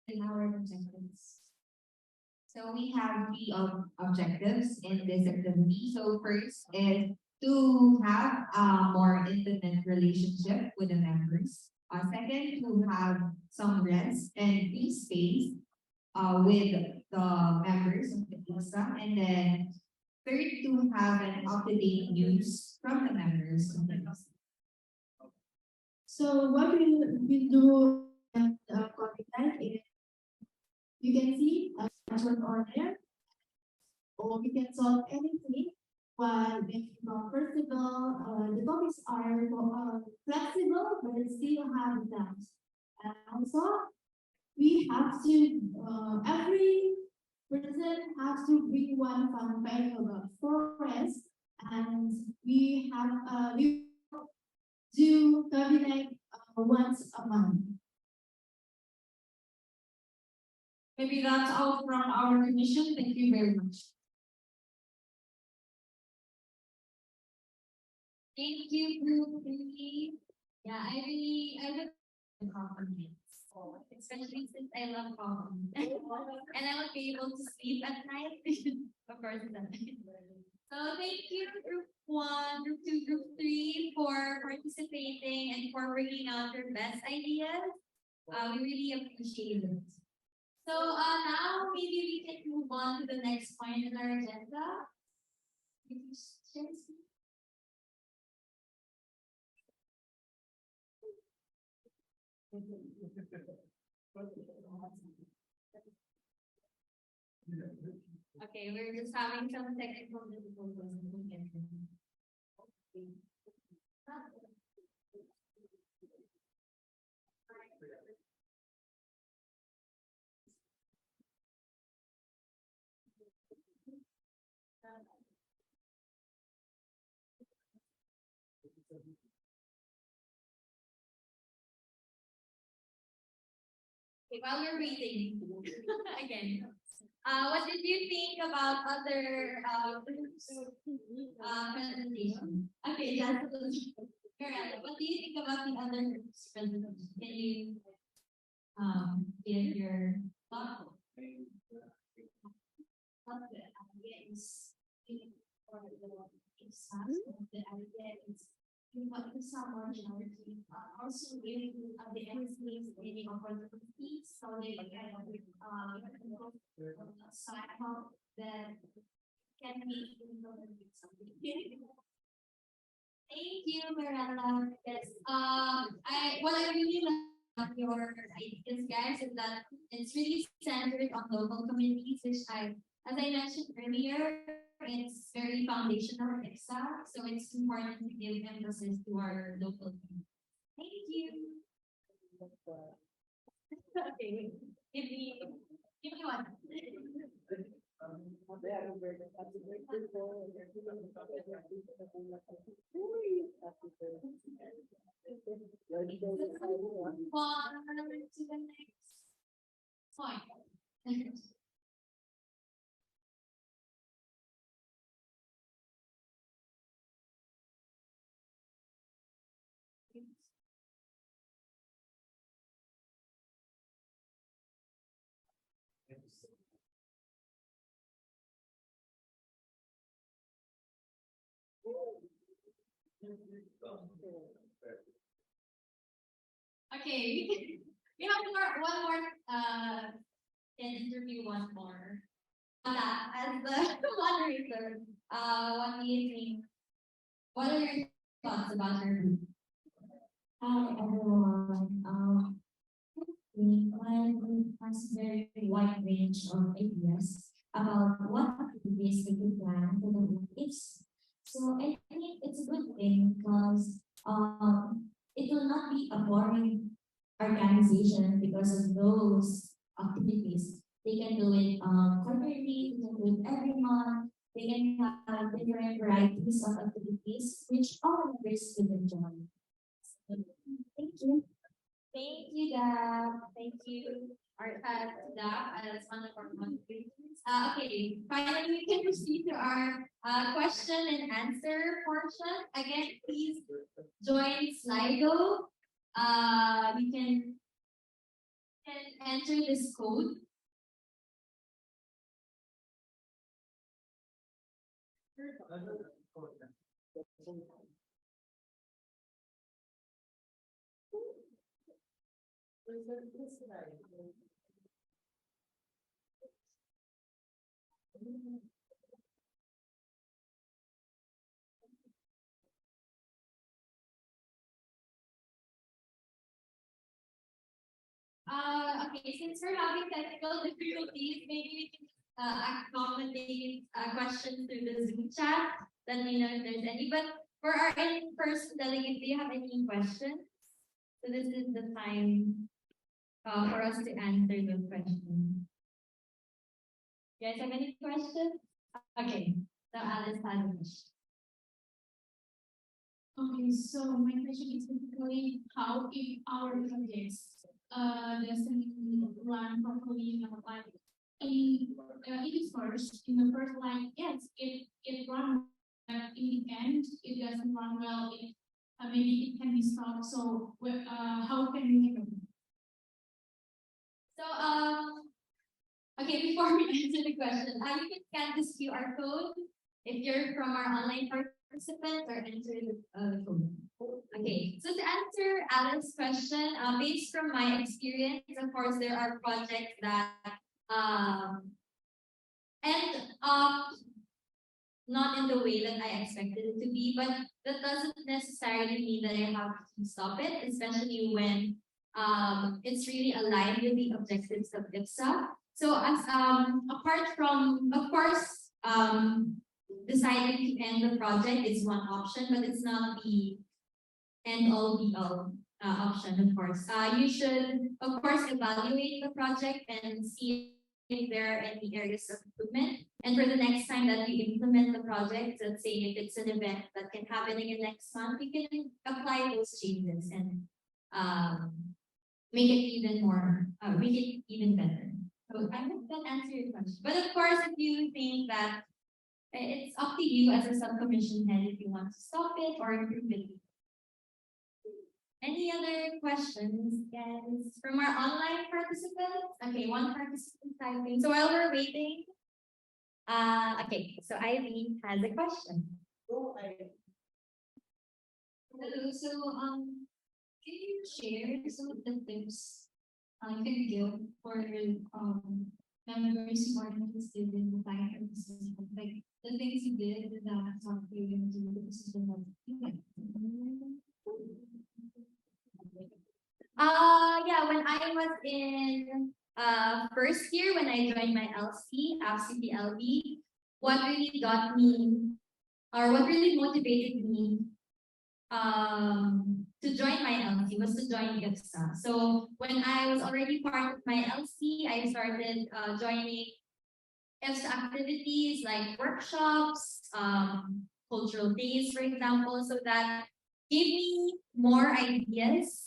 in our objectives. So we have three objectives in this activity. So first is to have a more intimate relationship with the members. Second, to have some rest and free space with the members of the IFSA. And then third, to have an up-to-date news from the members of the IFSA. So what we do at coffee night is you can see a short order, or we can solve anything while making comfortable. The topics are flexible, but it still have that. And also, we have to every person has to bring one fun fact about forest, and we have we do cabinet once a month. Maybe that's all from our commission. Thank you very much. Thank you, group three. Yeah, I would compliments, especially since I love coffee, and I would be able to sleep at night. Of course, that. So thank you, group one, group two, group three, for participating and for bringing out your best ideas. We really appreciate it. So now maybe we can move on to the next point in our agenda. Okay, we're just having some technical difficulties. Okay, while we're waiting again. What did you think about other presentation? Okay, that's Miranda, what do you think about the other presentation? Can you give your thought? What the idea is for the exam, the idea is what the some marginality also give the entities any opportunities so they can cycle that can be implemented something. Thank you, Miranda. Yes. What I really love about your ideas, guys, is that it's really centered on local communities, which as I mentioned earlier, it's very foundational at IFSA, so it's important to give emphasis to our local communities. Thank you. Okay, give me one. On to the next point. Okay, we have one more can interview one more. As the moderator, what do you think? What are your thoughts about her group? Hi everyone. My group has a very wide range of ideas about what activities we could plan for the weekdays. So I think it's a good thing because it will not be a boring organization because of those activities. They can do it quarterly, they can do it every month. They can have different varieties of activities which all members will enjoy. Thank you. Thank you, Dab. Thank you, Dab, as one of our moderators. Okay, finally, we can proceed to our question and answer portion. Again, please join Slido. You can enter this code. Okay, since we're having technical difficulties, maybe we can accommodate questions through the Zoom chat. Let me know if there's any. But for our in-person delegate, do you have any questions? So this is the time for us to answer those questions. You guys have any questions? Okay, so Alice has a question. Okay, so my question is basically how if our projects doesn't run properly like it is first in the first line, yes, it runs, but in the end it doesn't run well, it maybe it can be stopped. So how can we make it? So okay, before we answer the question, you can scan this QR code if you're from our online participant or enter the code. Okay, so to answer Alan's question, based from my experience, of course, there are projects that end up not in the way that I expected it to be, but that doesn't necessarily mean that I have to stop it, especially when it's really aligned with the objectives of IFSA. So as apart from, of course, deciding to end the project is one option, but it's not the end all be all option, of course. You should, of course, evaluate the project and see if there are any areas of improvement. And for the next time that you implement the project, let's say if it's an event that can happen again next month, you can apply those changes and make it even more, make it even better. So I hope that answered your question. But of course, if you think that it's up to you as a sub-commission head if you want to stop it or improve it. Any other questions, guys, from our online participants? Okay, one participant typing. So while we're waiting, okay, so Ivy has a question. Go ahead. Hello, so can you share some of the tips you can give for members who are interested in the fire position, like the things you did that helped you into the position of Yeah, when I was in first year when I joined my LC, LB, what really got me or what really motivated me to join my LC was to join IFSA. So when I was already part of my LC, I started joining IFSA activities like workshops, cultural days, for example, so that gave me more ideas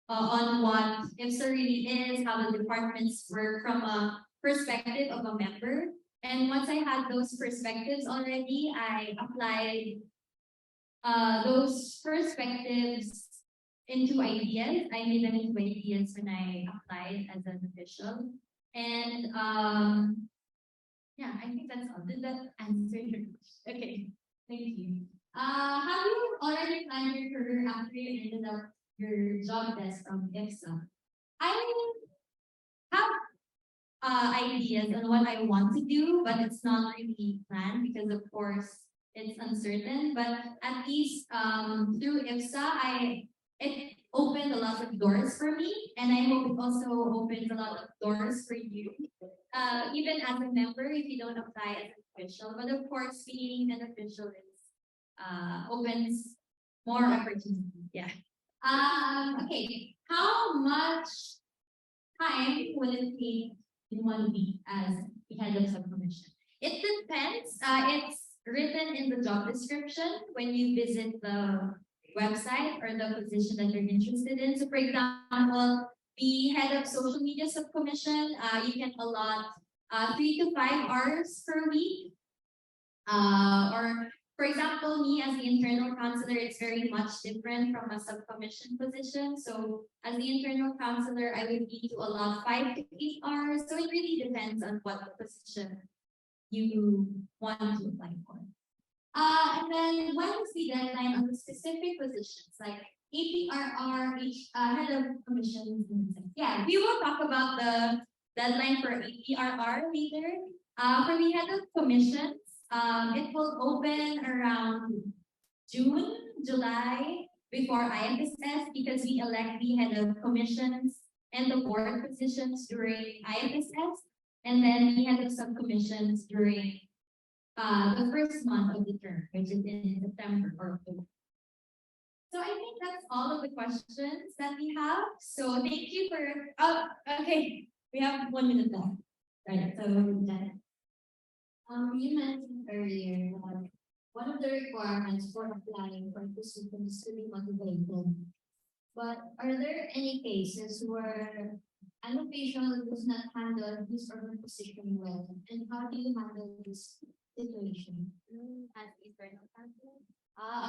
on what IFSA really is, how the departments work from a perspective of a member. And once I had those perspectives already, I applied those perspectives into ideas. I made them into ideas when I applied as an official. And yeah, I think that's all. Did that answer your question? Okay, thank you. Have you already planned your career after you ended up your job desk from IFSA? I have ideas on what I want to do, but it's not really planned because of course it's uncertain. But at least through IFSA, it opened a lot of doors for me, and I hope it also opens a lot of doors for you. Even as a member, if you don't apply as an official, but of course, being an official is opens more opportunities. Yeah. Okay. How much time will it take in 1 week as the head of subcommission? It depends. It's written in the job description when you visit the website or the position that you're interested in. So, for example, the head of social media subcommission, you can allot 3 to 5 hours per week. Or for example, me as the internal counselor, it's very much different from a subcommission position. So as the internal counselor, I would need to allot 5 to 8 hours. So it really depends on what the position you want to apply for. And then when is the deadline on the specific positions like APRR, head of commissions? Yeah, we will talk about the deadline for APRR later. For the head of commissions, it will open around June, July before IFSS because we elect the head of commissions and the board positions during IFSS, and then the head of subcommissions during the first month of the term, which is in September or October. So I think that's all of the questions that we have. So thank you for. Oh, okay. We have 1 minute left. Right. So Janet. You mentioned earlier that one of the requirements for applying for position is to be motivated. But are there any cases where an official does not handle his or her position well? And how do you handle this situation? As internal counselor?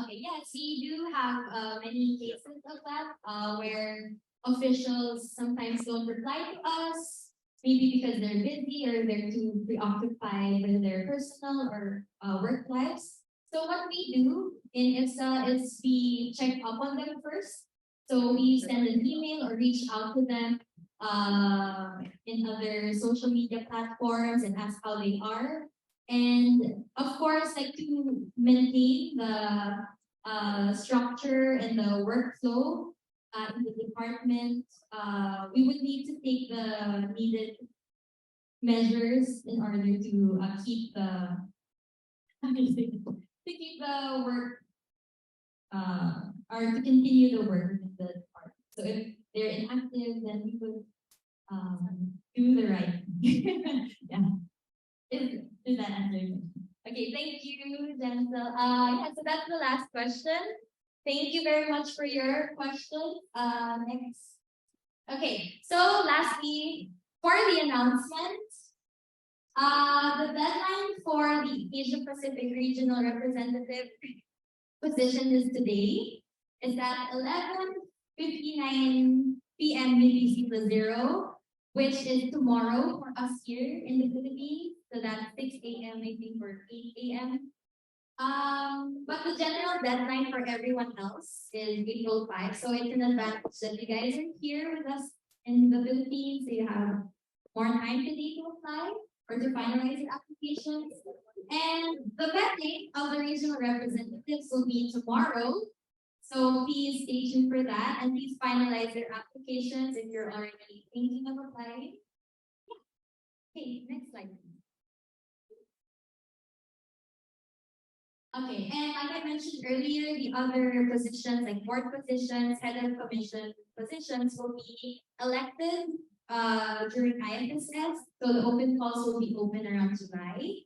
Okay, yes, we do have many cases of that where officials sometimes don't reply to us, maybe because they're busy or they're too preoccupied with their personal or work lives. So what we do in IFSA is we check up on them first. So we send an email or reach out to them in other social media platforms and ask how they are. And of course, like to maintain the structure and the workflow in the department, we would need to take the needed measures in order to keep the work or to continue the work in the department. So if they're inactive, then we would do the right thing. Yeah. Did that answer your question? Okay, thank you, Denzel. Yeah, so that's the last question. Thank you very much for your question. Next. Okay, so lastly, For the announcement, the deadline for the Asia Pacific Regional Representative position is today. Is at 11:59 p.m. UTC+0, which is tomorrow for us here in the Philippines. So that's 6 a.m. I think or 8 a.m. But the general deadline for everyone else is April 5. So it's an advantage that you guys are here with us in the Philippines. So you have more time today to apply or to finalize your applications. And the vetting of the regional representatives will be tomorrow. So please stay tuned for that and please finalize your applications if you're already thinking of applying. Okay, next slide. Okay, and like I mentioned earlier, the other positions like board positions, head of commission positions will be elected during IFSS. So the open calls will be open around July.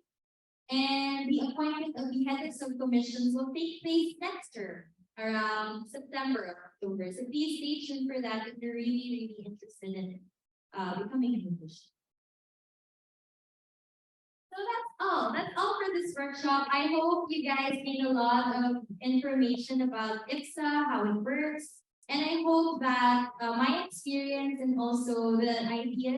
And the appointment of the heads of commissions will take place next term, around September or October. So please stay tuned for that if you're really interested in becoming a commission. So that's all. That's all for this workshop. I hope you guys gain a lot of information about IFSA, how it works. And I hope that my experience and also the ideas